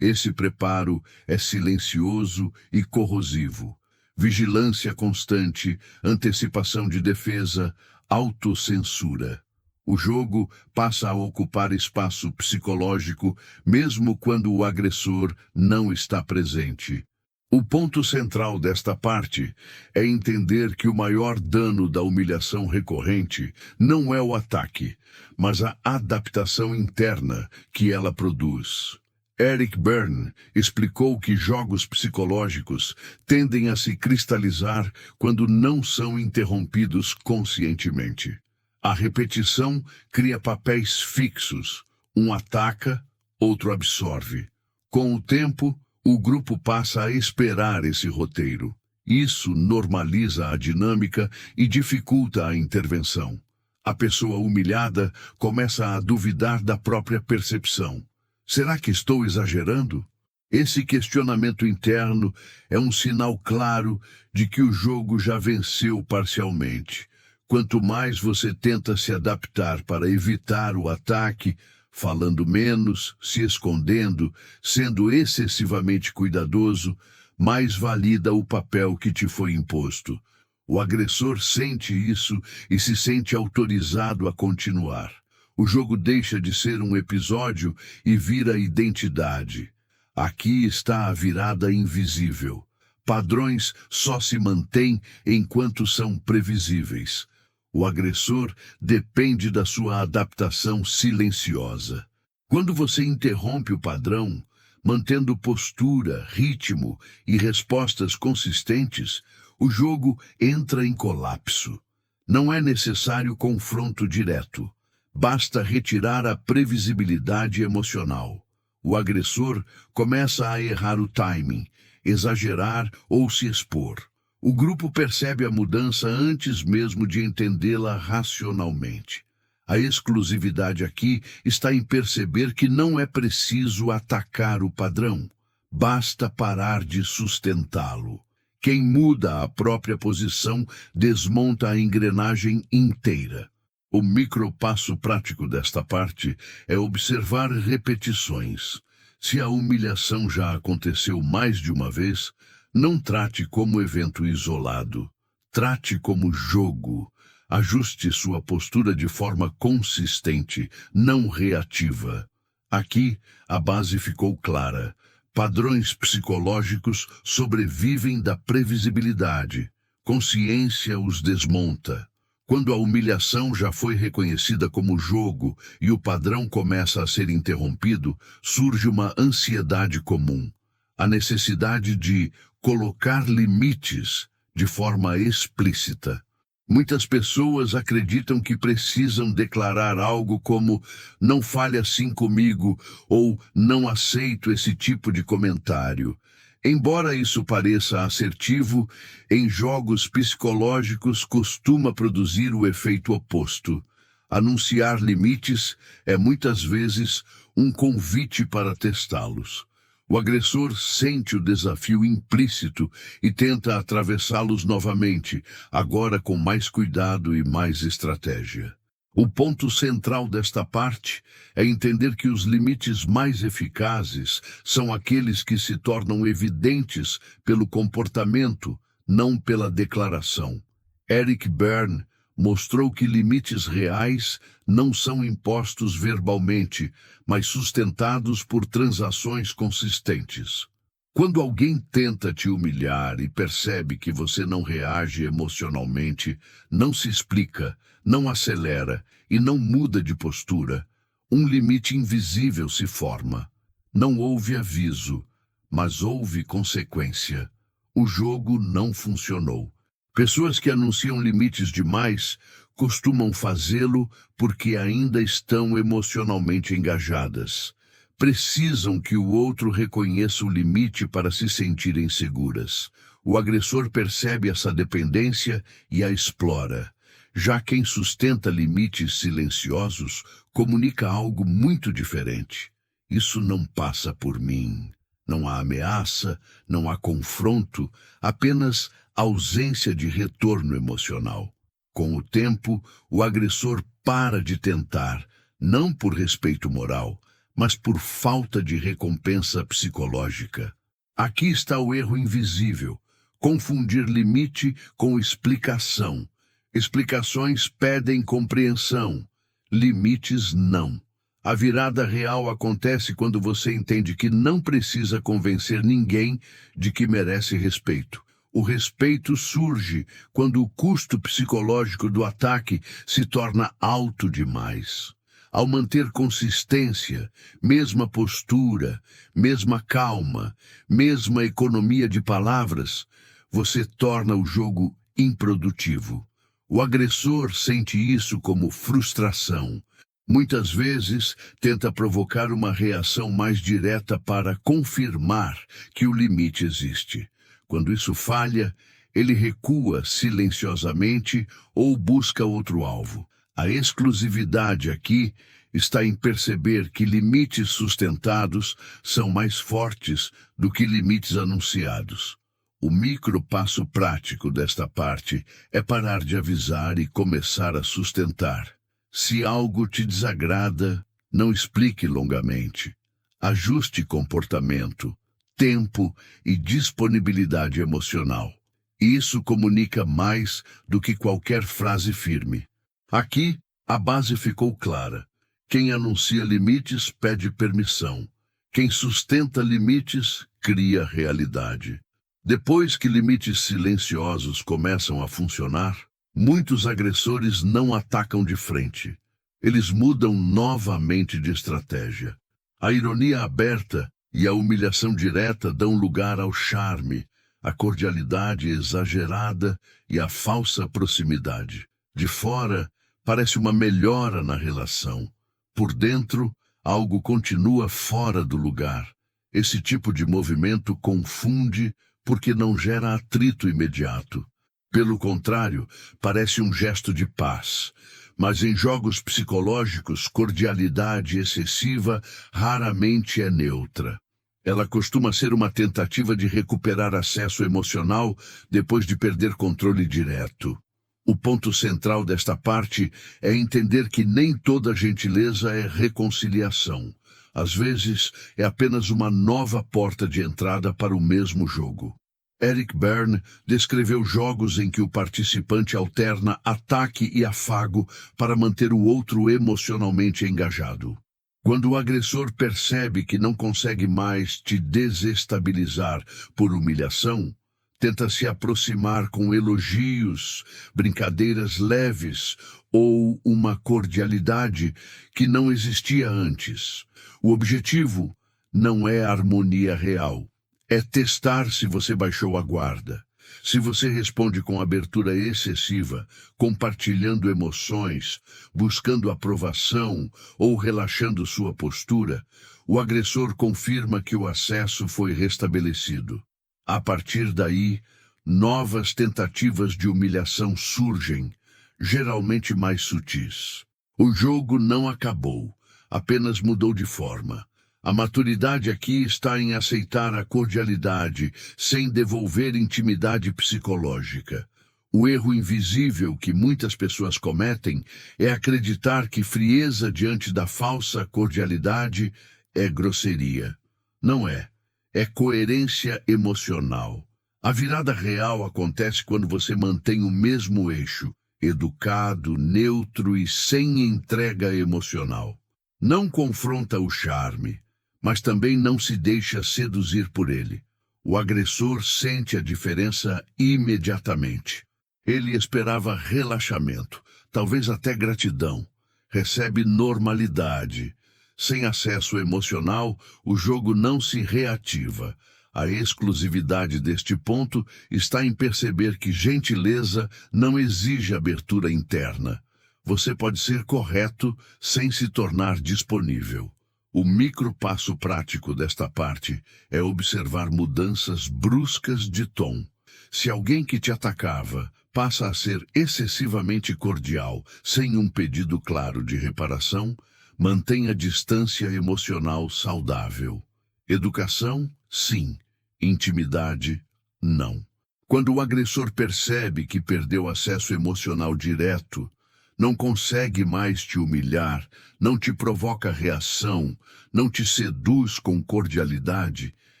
Esse preparo é silencioso e corrosivo. Vigilância constante, antecipação de defesa, autocensura. O jogo passa a ocupar espaço psicológico mesmo quando o agressor não está presente. O ponto central desta parte é entender que o maior dano da humilhação recorrente não é o ataque, mas a adaptação interna que ela produz. Eric Berne explicou que jogos psicológicos tendem a se cristalizar quando não são interrompidos conscientemente. A repetição cria papéis fixos. Um ataca, outro absorve. Com o tempo, o grupo passa a esperar esse roteiro. Isso normaliza a dinâmica e dificulta a intervenção. A pessoa humilhada começa a duvidar da própria percepção. Será que estou exagerando? Esse questionamento interno é um sinal claro de que o jogo já venceu parcialmente. Quanto mais você tenta se adaptar para evitar o ataque, falando menos, se escondendo, sendo excessivamente cuidadoso, mais valida o papel que te foi imposto. O agressor sente isso e se sente autorizado a continuar. O jogo deixa de ser um episódio e vira identidade. Aqui está a virada invisível. Padrões só se mantêm enquanto são previsíveis. O agressor depende da sua adaptação silenciosa. Quando você interrompe o padrão, mantendo postura, ritmo e respostas consistentes, o jogo entra em colapso. Não é necessário confronto direto. Basta retirar a previsibilidade emocional. O agressor começa a errar o timing, exagerar ou se expor. O grupo percebe a mudança antes mesmo de entendê-la racionalmente. A exclusividade aqui está em perceber que não é preciso atacar o padrão. Basta parar de sustentá-lo. Quem muda a própria posição desmonta a engrenagem inteira. O micropasso prático desta parte é observar repetições. Se a humilhação já aconteceu mais de uma vez, não trate como evento isolado. Trate como jogo. Ajuste sua postura de forma consistente, não reativa. Aqui, a base ficou clara. Padrões psicológicos sobrevivem da previsibilidade. Consciência os desmonta. Quando a humilhação já foi reconhecida como jogo e o padrão começa a ser interrompido, surge uma ansiedade comum. A necessidade de colocar limites de forma explícita. Muitas pessoas acreditam que precisam declarar algo como "não fale assim comigo" ou "não aceito esse tipo de comentário". Embora isso pareça assertivo, em jogos psicológicos costuma produzir o efeito oposto. Anunciar limites é muitas vezes um convite para testá-los. O agressor sente o desafio implícito e tenta atravessá-los novamente, agora com mais cuidado e mais estratégia. O ponto central desta parte é entender que os limites mais eficazes são aqueles que se tornam evidentes pelo comportamento, não pela declaração. Eric Berne mostrou que limites reais não são impostos verbalmente, mas sustentados por transações consistentes. Quando alguém tenta te humilhar e percebe que você não reage emocionalmente, não se explica, não acelera e não muda de postura, um limite invisível se forma. Não houve aviso, mas houve consequência. O jogo não funcionou. Pessoas que anunciam limites demais costumam fazê-lo porque ainda estão emocionalmente engajadas. Precisam que o outro reconheça o limite para se sentirem seguras. O agressor percebe essa dependência e a explora. Já quem sustenta limites silenciosos comunica algo muito diferente. Isso não passa por mim. Não há ameaça, não há confronto, apenas ausência de retorno emocional. Com o tempo, o agressor para de tentar, não por respeito moral, mas por falta de recompensa psicológica. Aqui está o erro invisível: confundir limite com explicação. Explicações pedem compreensão, limites não. A virada real acontece quando você entende que não precisa convencer ninguém de que merece respeito. O respeito surge quando o custo psicológico do ataque se torna alto demais. Ao manter consistência, mesma postura, mesma calma, mesma economia de palavras, você torna o jogo improdutivo. O agressor sente isso como frustração. Muitas vezes tenta provocar uma reação mais direta para confirmar que o limite existe. Quando isso falha, ele recua silenciosamente ou busca outro alvo. A exclusividade aqui está em perceber que limites sustentados são mais fortes do que limites anunciados. O micro passo prático desta parte é parar de avisar e começar a sustentar. Se algo te desagrada, não explique longamente. Ajuste comportamento, tempo e disponibilidade emocional. Isso comunica mais do que qualquer frase firme. Aqui, a base ficou clara. Quem anuncia limites pede permissão. Quem sustenta limites cria realidade. Depois que limites silenciosos começam a funcionar, muitos agressores não atacam de frente. Eles mudam novamente de estratégia. A ironia aberta e a humilhação direta dão lugar ao charme, à cordialidade exagerada e à falsa proximidade. De fora, parece uma melhora na relação. Por dentro, algo continua fora do lugar. Esse tipo de movimento confunde porque não gera atrito imediato. Pelo contrário, parece um gesto de paz. Mas em jogos psicológicos, cordialidade excessiva raramente é neutra. Ela costuma ser uma tentativa de recuperar acesso emocional depois de perder controle direto. O ponto central desta parte é entender que nem toda gentileza é reconciliação. Às vezes, é apenas uma nova porta de entrada para o mesmo jogo. Eric Berne descreveu jogos em que o participante alterna ataque e afago para manter o outro emocionalmente engajado. Quando o agressor percebe que não consegue mais te desestabilizar por humilhação, tenta se aproximar com elogios, brincadeiras leves ou uma cordialidade que não existia antes. O objetivo não é harmonia real. É testar se você baixou a guarda. Se você responde com abertura excessiva, compartilhando emoções, buscando aprovação ou relaxando sua postura, o agressor confirma que o acesso foi restabelecido. A partir daí, novas tentativas de humilhação surgem, geralmente mais sutis. O jogo não acabou, apenas mudou de forma. A maturidade aqui está em aceitar a cordialidade, sem devolver intimidade psicológica. O erro invisível que muitas pessoas cometem é acreditar que frieza diante da falsa cordialidade é grosseria. Não é. É coerência emocional. A virada real acontece quando você mantém o mesmo eixo, educado, neutro e sem entrega emocional. Não confronta o charme, mas também não se deixa seduzir por ele. O agressor sente a diferença imediatamente. Ele esperava relaxamento, talvez até gratidão. Recebe normalidade. Sem acesso emocional, o jogo não se reativa. A exclusividade deste ponto está em perceber que gentileza não exige abertura interna. Você pode ser correto sem se tornar disponível. O micropasso prático desta parte é observar mudanças bruscas de tom. Se alguém que te atacava passa a ser excessivamente cordial, sem um pedido claro de reparação, mantenha distância emocional saudável. Educação, sim. Intimidade, não. Quando o agressor percebe que perdeu acesso emocional direto, não consegue mais te humilhar, não te provoca reação, não te seduz com cordialidade,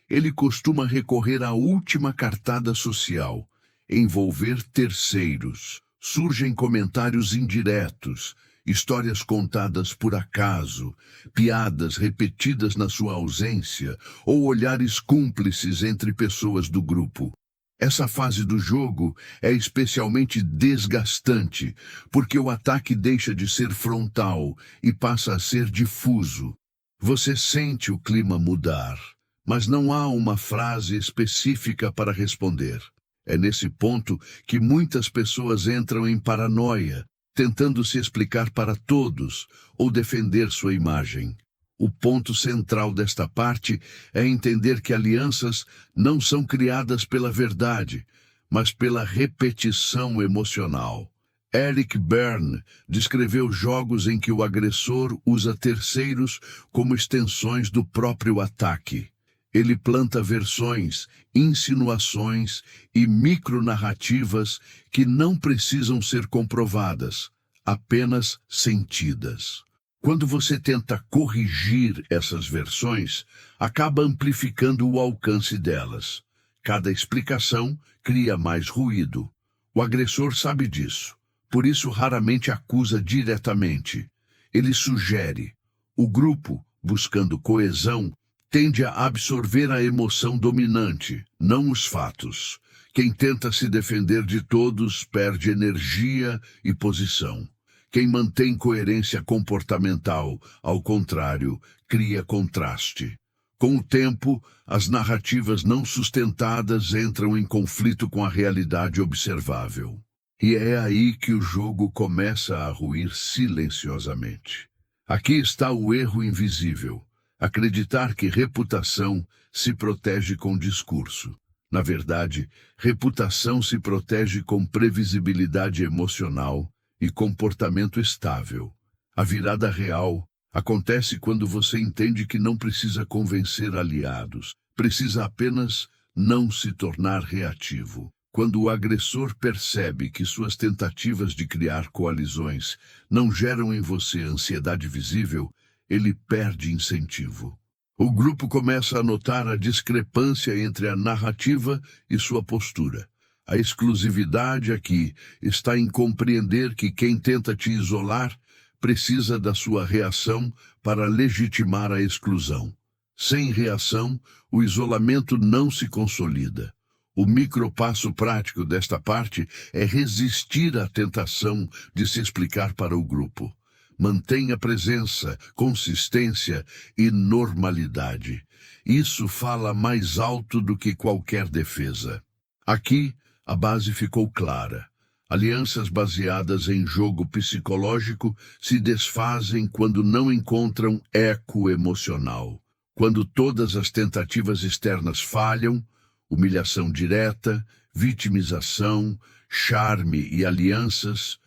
ele costuma recorrer à última cartada social, envolver terceiros. Surgem comentários indiretos, histórias contadas por acaso, piadas repetidas na sua ausência ou olhares cúmplices entre pessoas do grupo. Essa fase do jogo é especialmente desgastante, porque o ataque deixa de ser frontal e passa a ser difuso. Você sente o clima mudar, mas não há uma frase específica para responder. É nesse ponto que muitas pessoas entram em paranoia, tentando se explicar para todos ou defender sua imagem. O ponto central desta parte é entender que alianças não são criadas pela verdade, mas pela repetição emocional. Eric Berne descreveu jogos em que o agressor usa terceiros como extensões do próprio ataque. Ele planta versões, insinuações e micronarrativas que não precisam ser comprovadas, apenas sentidas. Quando você tenta corrigir essas versões, acaba amplificando o alcance delas. Cada explicação cria mais ruído. O agressor sabe disso, por isso raramente acusa diretamente. Ele sugere. O grupo, buscando coesão, tende a absorver a emoção dominante, não os fatos. Quem tenta se defender de todos perde energia e posição. Quem mantém coerência comportamental, ao contrário, cria contraste. Com o tempo, as narrativas não sustentadas entram em conflito com a realidade observável. E é aí que o jogo começa a ruir silenciosamente. Aqui está o erro invisível. Acreditar que reputação se protege com discurso. Na verdade, reputação se protege com previsibilidade emocional e comportamento estável. A virada real acontece quando você entende que não precisa convencer aliados, precisa apenas não se tornar reativo. Quando o agressor percebe que suas tentativas de criar coalizões não geram em você ansiedade visível, ele perde incentivo. O grupo começa a notar a discrepância entre a narrativa e sua postura. A exclusividade aqui está em compreender que quem tenta te isolar precisa da sua reação para legitimar a exclusão. Sem reação, o isolamento não se consolida. O micropasso prático desta parte é resistir à tentação de se explicar para o grupo. Mantenha presença, consistência e normalidade. Isso fala mais alto do que qualquer defesa. Aqui, a base ficou clara. Alianças baseadas em jogo psicológico se desfazem quando não encontram eco emocional. Quando todas as tentativas externas falham, humilhação direta, vitimização, charme e alianças,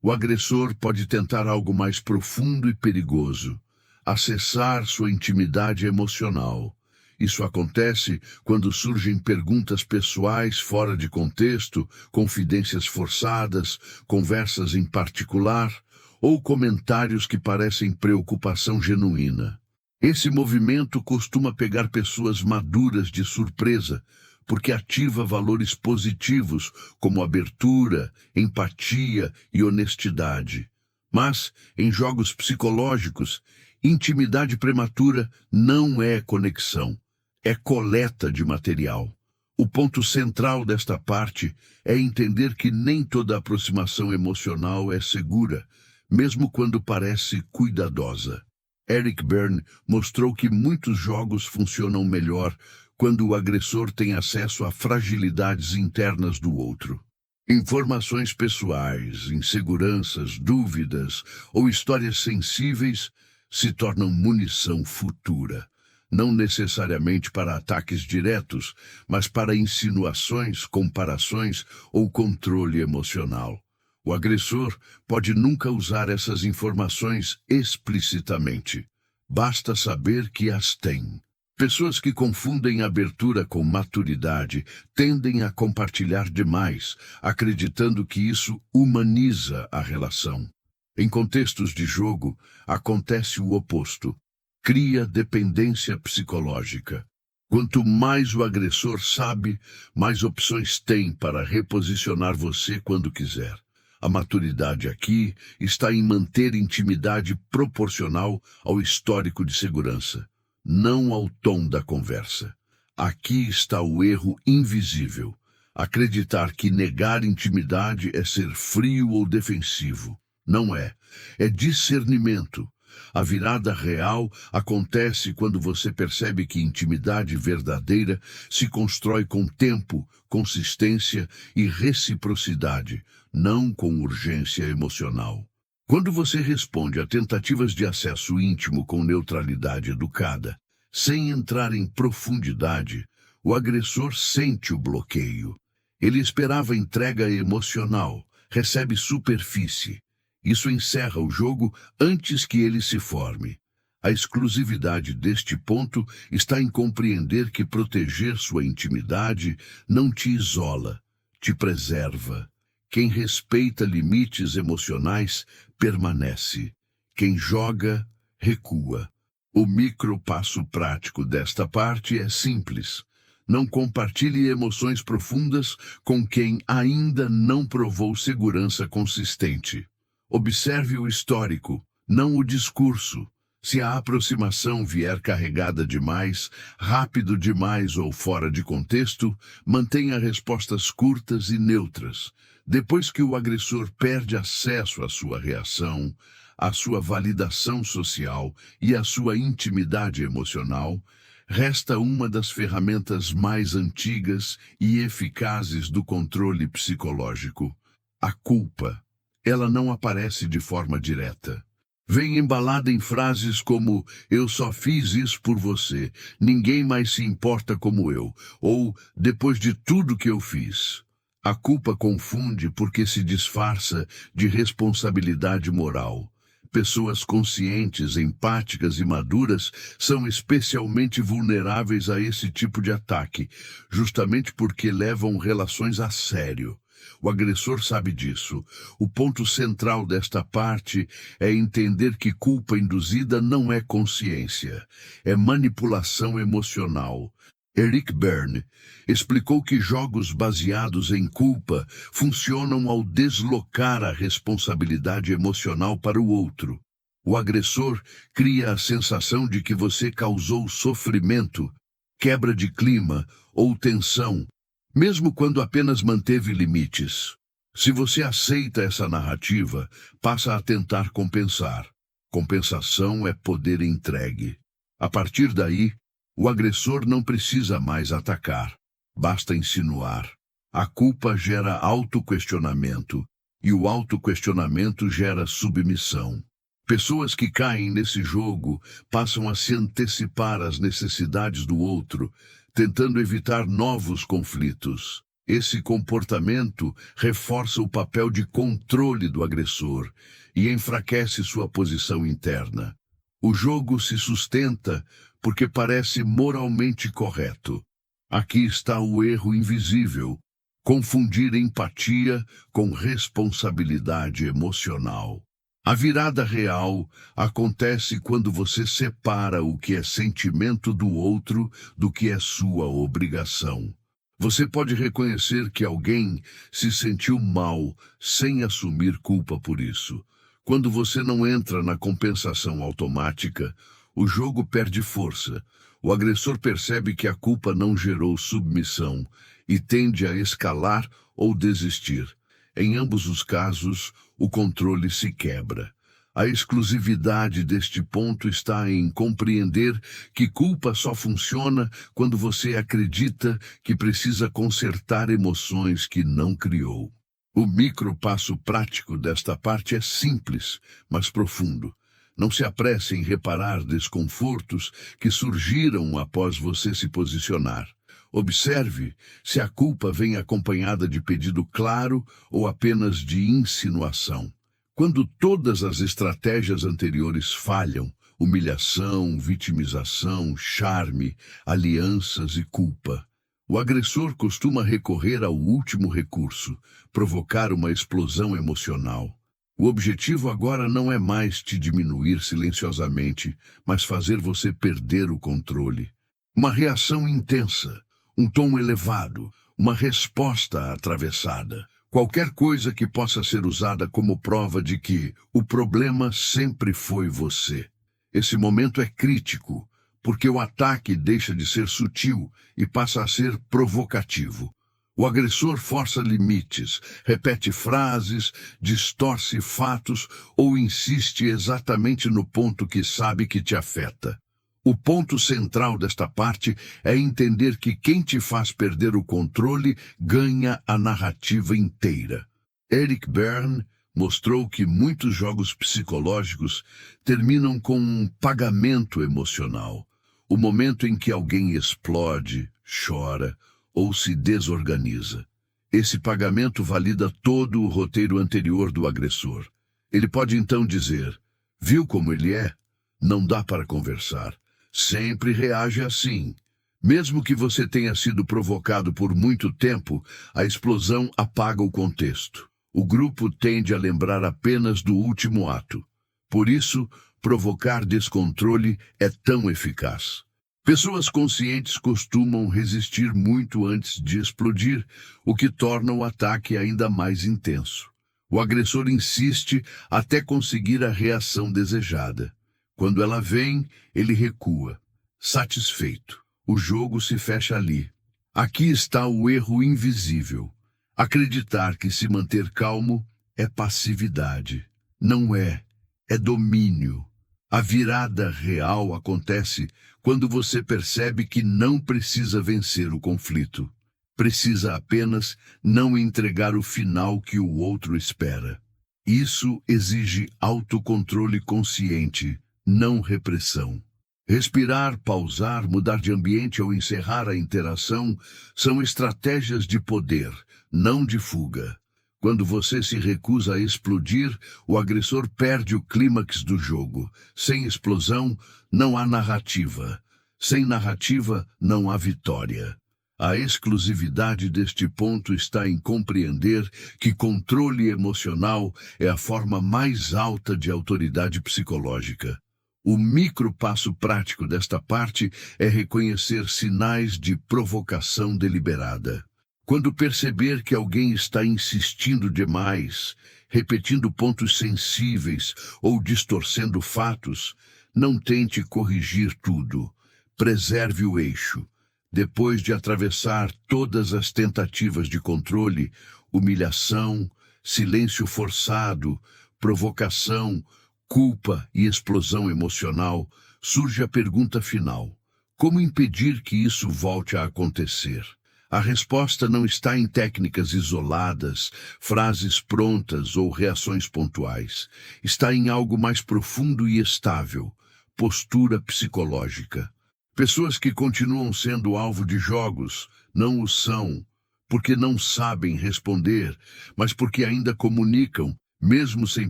O agressor pode tentar algo mais profundo e perigoso: acessar sua intimidade emocional. Isso acontece quando surgem perguntas pessoais fora de contexto, confidências forçadas, conversas em particular ou comentários que parecem preocupação genuína. Esse movimento costuma pegar pessoas maduras de surpresa, porque ativa valores positivos como abertura, empatia e honestidade. Mas, em jogos psicológicos, intimidade prematura não é conexão, é coleta de material. O ponto central desta parte é entender que nem toda aproximação emocional é segura, mesmo quando parece cuidadosa. Eric Berne mostrou que muitos jogos funcionam melhor quando o agressor tem acesso a fragilidades internas do outro. Informações pessoais, inseguranças, dúvidas ou histórias sensíveis se tornam munição futura, não necessariamente para ataques diretos, mas para insinuações, comparações ou controle emocional. O agressor pode nunca usar essas informações explicitamente. Basta saber que as tem. Pessoas que confundem abertura com maturidade tendem a compartilhar demais, acreditando que isso humaniza a relação. Em contextos de jogo, acontece o oposto. Cria dependência psicológica. Quanto mais o agressor sabe, mais opções tem para reposicionar você quando quiser. A maturidade aqui está em manter intimidade proporcional ao histórico de segurança, não ao tom da conversa. Aqui está o erro invisível: acreditar que negar intimidade é ser frio ou defensivo. Não é. É discernimento. A virada real acontece quando você percebe que intimidade verdadeira se constrói com tempo, consistência e reciprocidade, não com urgência emocional. Quando você responde a tentativas de acesso íntimo com neutralidade educada, sem entrar em profundidade, o agressor sente o bloqueio. Ele esperava entrega emocional, recebe superfície. Isso encerra o jogo antes que ele se forme. A exclusividade deste ponto está em compreender que proteger sua intimidade não te isola, te preserva. Quem respeita limites emocionais permanece. Quem joga, recua. O micropasso prático desta parte é simples. Não compartilhe emoções profundas com quem ainda não provou segurança consistente. Observe o histórico, não o discurso. Se a aproximação vier carregada demais, rápido demais ou fora de contexto, mantenha respostas curtas e neutras. Depois que o agressor perde acesso à sua reação, à sua validação social e à sua intimidade emocional, resta uma das ferramentas mais antigas e eficazes do controle psicológico: a culpa. Ela não aparece de forma direta. Vem embalada em frases como "eu só fiz isso por você, ninguém mais se importa como eu", ou "depois de tudo que eu fiz". A culpa confunde porque se disfarça de responsabilidade moral. Pessoas conscientes, empáticas e maduras são especialmente vulneráveis a esse tipo de ataque, justamente porque levam relações a sério. O agressor sabe disso. O ponto central desta parte é entender que culpa induzida não é consciência, é manipulação emocional. Eric Berne explicou que jogos baseados em culpa funcionam ao deslocar a responsabilidade emocional para o outro. O agressor cria a sensação de que você causou sofrimento, quebra de clima ou tensão, mesmo quando apenas manteve limites. Se você aceita essa narrativa, passa a tentar compensar. Compensação é poder entregue. A partir daí, o agressor não precisa mais atacar, basta insinuar. A culpa gera autoquestionamento, e o autoquestionamento gera submissão. Pessoas que caem nesse jogo passam a se antecipar às necessidades do outro, tentando evitar novos conflitos. Esse comportamento reforça o papel de controle do agressor e enfraquece sua posição interna. O jogo se sustenta porque parece moralmente correto. Aqui está o erro invisível: confundir empatia com responsabilidade emocional. A virada real acontece quando você separa o que é sentimento do outro do que é sua obrigação. Você pode reconhecer que alguém se sentiu mal sem assumir culpa por isso. Quando você não entra na compensação automática, o jogo perde força. O agressor percebe que a culpa não gerou submissão e tende a escalar ou desistir. Em ambos os casos, o controle se quebra. A exclusividade deste ponto está em compreender que culpa só funciona quando você acredita que precisa consertar emoções que não criou. O micropasso prático desta parte é simples, mas profundo. Não se apresse em reparar desconfortos que surgiram após você se posicionar. Observe se a culpa vem acompanhada de pedido claro ou apenas de insinuação. Quando todas as estratégias anteriores falham, humilhação, vitimização, charme, alianças e culpa, o agressor costuma recorrer ao último recurso: provocar uma explosão emocional. O objetivo agora não é mais te diminuir silenciosamente, mas fazer você perder o controle. Uma reação intensa, um tom elevado, uma resposta atravessada. Qualquer coisa que possa ser usada como prova de que o problema sempre foi você. Esse momento é crítico, porque o ataque deixa de ser sutil e passa a ser provocativo. O agressor força limites, repete frases, distorce fatos ou insiste exatamente no ponto que sabe que te afeta. O ponto central desta parte é entender que quem te faz perder o controle ganha a narrativa inteira. Eric Berne mostrou que muitos jogos psicológicos terminam com um pagamento emocional. O momento em que alguém explode, chora ou se desorganiza. Esse pagamento valida todo o roteiro anterior do agressor. Ele pode então dizer: viu como ele é? Não dá para conversar. Sempre reage assim. Mesmo que você tenha sido provocado por muito tempo, a explosão apaga o contexto. O grupo tende a lembrar apenas do último ato. Por isso, provocar descontrole é tão eficaz. Pessoas conscientes costumam resistir muito antes de explodir, o que torna o ataque ainda mais intenso. O agressor insiste até conseguir a reação desejada. Quando ela vem, ele recua. Satisfeito. O jogo se fecha ali. Aqui está o erro invisível. Acreditar que se manter calmo é passividade. Não é. É domínio. A virada real acontece quando você percebe que não precisa vencer o conflito. Precisa apenas não entregar o final que o outro espera. Isso exige autocontrole consciente, não repressão. Respirar, pausar, mudar de ambiente ou encerrar a interação são estratégias de poder, não de fuga. Quando você se recusa a explodir, o agressor perde o clímax do jogo. Sem explosão, não há narrativa. Sem narrativa, não há vitória. A exclusividade deste ponto está em compreender que controle emocional é a forma mais alta de autoridade psicológica. O micropasso prático desta parte é reconhecer sinais de provocação deliberada. Quando perceber que alguém está insistindo demais, repetindo pontos sensíveis ou distorcendo fatos, não tente corrigir tudo. Preserve o eixo. Depois de atravessar todas as tentativas de controle, humilhação, silêncio forçado, provocação, culpa e explosão emocional, surge a pergunta final: como impedir que isso volte a acontecer? A resposta não está em técnicas isoladas, frases prontas ou reações pontuais. Está em algo mais profundo e estável: postura psicológica. Pessoas que continuam sendo alvo de jogos não o são, porque não sabem responder, mas porque ainda comunicam, mesmo sem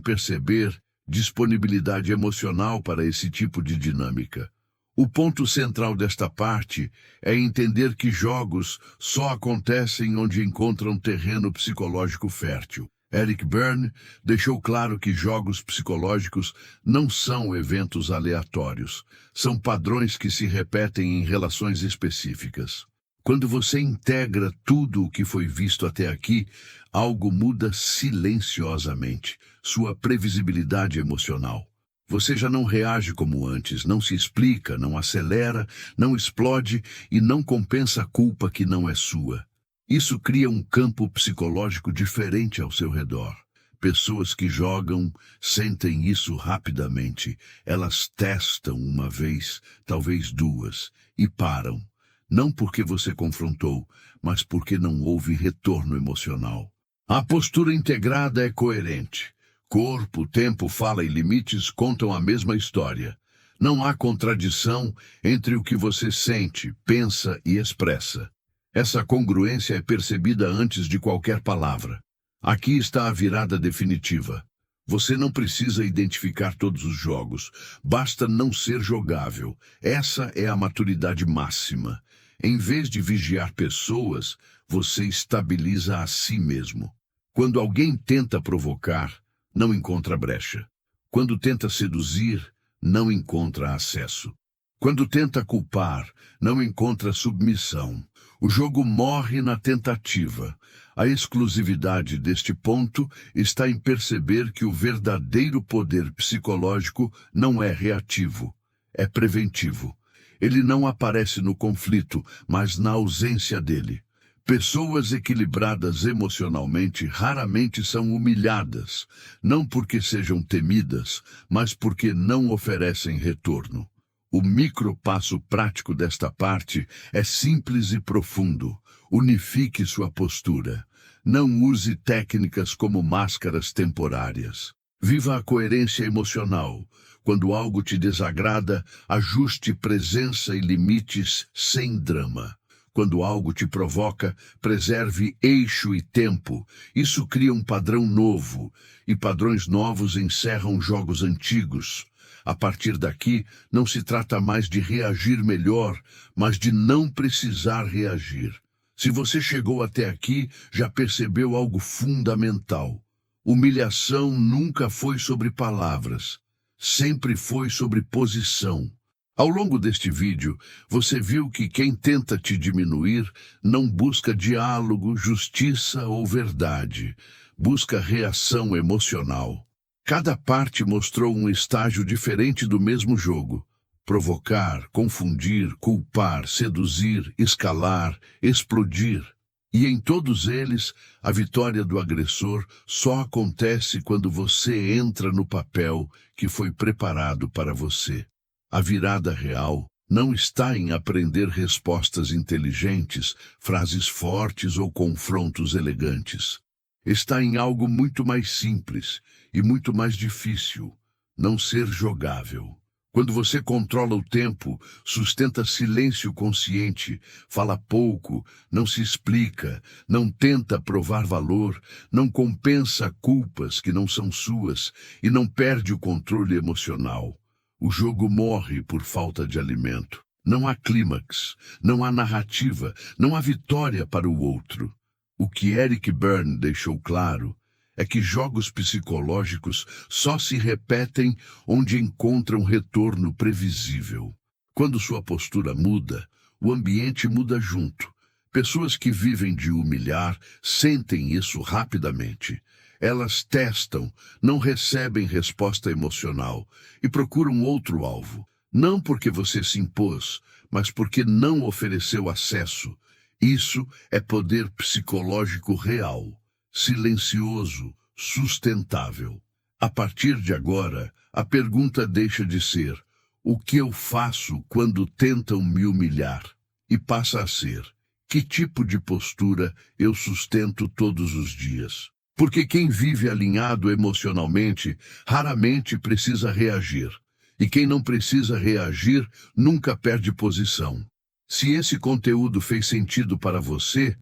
perceber, disponibilidade emocional para esse tipo de dinâmica. O ponto central desta parte é entender que jogos só acontecem onde encontram terreno psicológico fértil. Eric Berne deixou claro que jogos psicológicos não são eventos aleatórios, são padrões que se repetem em relações específicas. Quando você integra tudo o que foi visto até aqui, algo muda silenciosamente, sua previsibilidade emocional. Você já não reage como antes, não se explica, não acelera, não explode e não compensa a culpa que não é sua. Isso cria um campo psicológico diferente ao seu redor. Pessoas que jogam sentem isso rapidamente. Elas testam uma vez, talvez duas, e param. Não porque você confrontou, mas porque não houve retorno emocional. A postura integrada é coerente. Corpo, tempo, fala e limites contam a mesma história. Não há contradição entre o que você sente, pensa e expressa. Essa congruência é percebida antes de qualquer palavra. Aqui está a virada definitiva. Você não precisa identificar todos os jogos, basta não ser jogável. Essa é a maturidade máxima. Em vez de vigiar pessoas, você estabiliza a si mesmo. Quando alguém tenta provocar, não encontra brecha. Quando tenta seduzir, não encontra acesso. Quando tenta culpar, não encontra submissão. O jogo morre na tentativa. A exclusividade deste ponto está em perceber que o verdadeiro poder psicológico não é reativo, é preventivo. Ele não aparece no conflito, mas na ausência dele. Pessoas equilibradas emocionalmente raramente são humilhadas, não porque sejam temidas, mas porque não oferecem retorno. O micropasso prático desta parte é simples e profundo. Unifique sua postura. Não use técnicas como máscaras temporárias. Viva a coerência emocional. Quando algo te desagrada, ajuste presença e limites sem drama. Quando algo te provoca, preserve eixo e tempo. Isso cria um padrão novo, e padrões novos encerram jogos antigos. A partir daqui, não se trata mais de reagir melhor, mas de não precisar reagir. Se você chegou até aqui, já percebeu algo fundamental. Humilhação nunca foi sobre palavras, sempre foi sobre posição. Ao longo deste vídeo, você viu que quem tenta te diminuir não busca diálogo, justiça ou verdade, busca reação emocional. Cada parte mostrou um estágio diferente do mesmo jogo. Provocar, confundir, culpar, seduzir, escalar, explodir. E em todos eles, a vitória do agressor só acontece quando você entra no papel que foi preparado para você. A virada real não está em aprender respostas inteligentes, frases fortes ou confrontos elegantes. Está em algo muito mais simples e muito mais difícil: não ser jogável. Quando você controla o tempo, sustenta silêncio consciente, fala pouco, não se explica, não tenta provar valor, não compensa culpas que não são suas e não perde o controle emocional. O jogo morre por falta de alimento. Não há clímax, não há narrativa, não há vitória para o outro. O que Eric Berne deixou claro é que jogos psicológicos só se repetem onde encontram retorno previsível. Quando sua postura muda, o ambiente muda junto. Pessoas que vivem de humilhar sentem isso rapidamente. Elas testam, não recebem resposta emocional e procuram outro alvo. Não porque você se impôs, mas porque não ofereceu acesso. Isso é poder psicológico real, silencioso, sustentável. A partir de agora, a pergunta deixa de ser: o que eu faço quando tentam me humilhar? E passa a ser: que tipo de postura eu sustento todos os dias? Porque quem vive alinhado emocionalmente raramente precisa reagir. E quem não precisa reagir nunca perde posição. Se esse conteúdo fez sentido para você,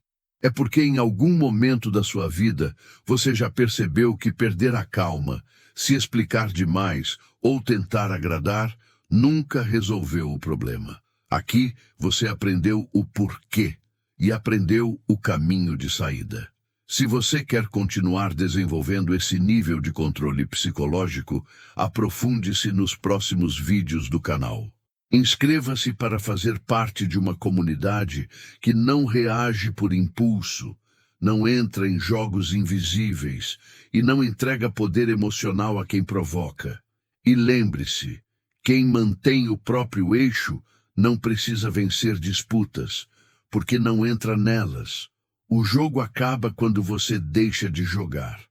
É porque em algum momento da sua vida você já percebeu que perder a calma, se explicar demais ou tentar agradar, nunca resolveu o problema. Aqui você aprendeu o porquê e aprendeu o caminho de saída. Se você quer continuar desenvolvendo esse nível de controle psicológico, aprofunde-se nos próximos vídeos do canal. Inscreva-se para fazer parte de uma comunidade que não reage por impulso, não entra em jogos invisíveis e não entrega poder emocional a quem provoca. E lembre-se, quem mantém o próprio eixo não precisa vencer disputas, porque não entra nelas. O jogo acaba quando você deixa de jogar.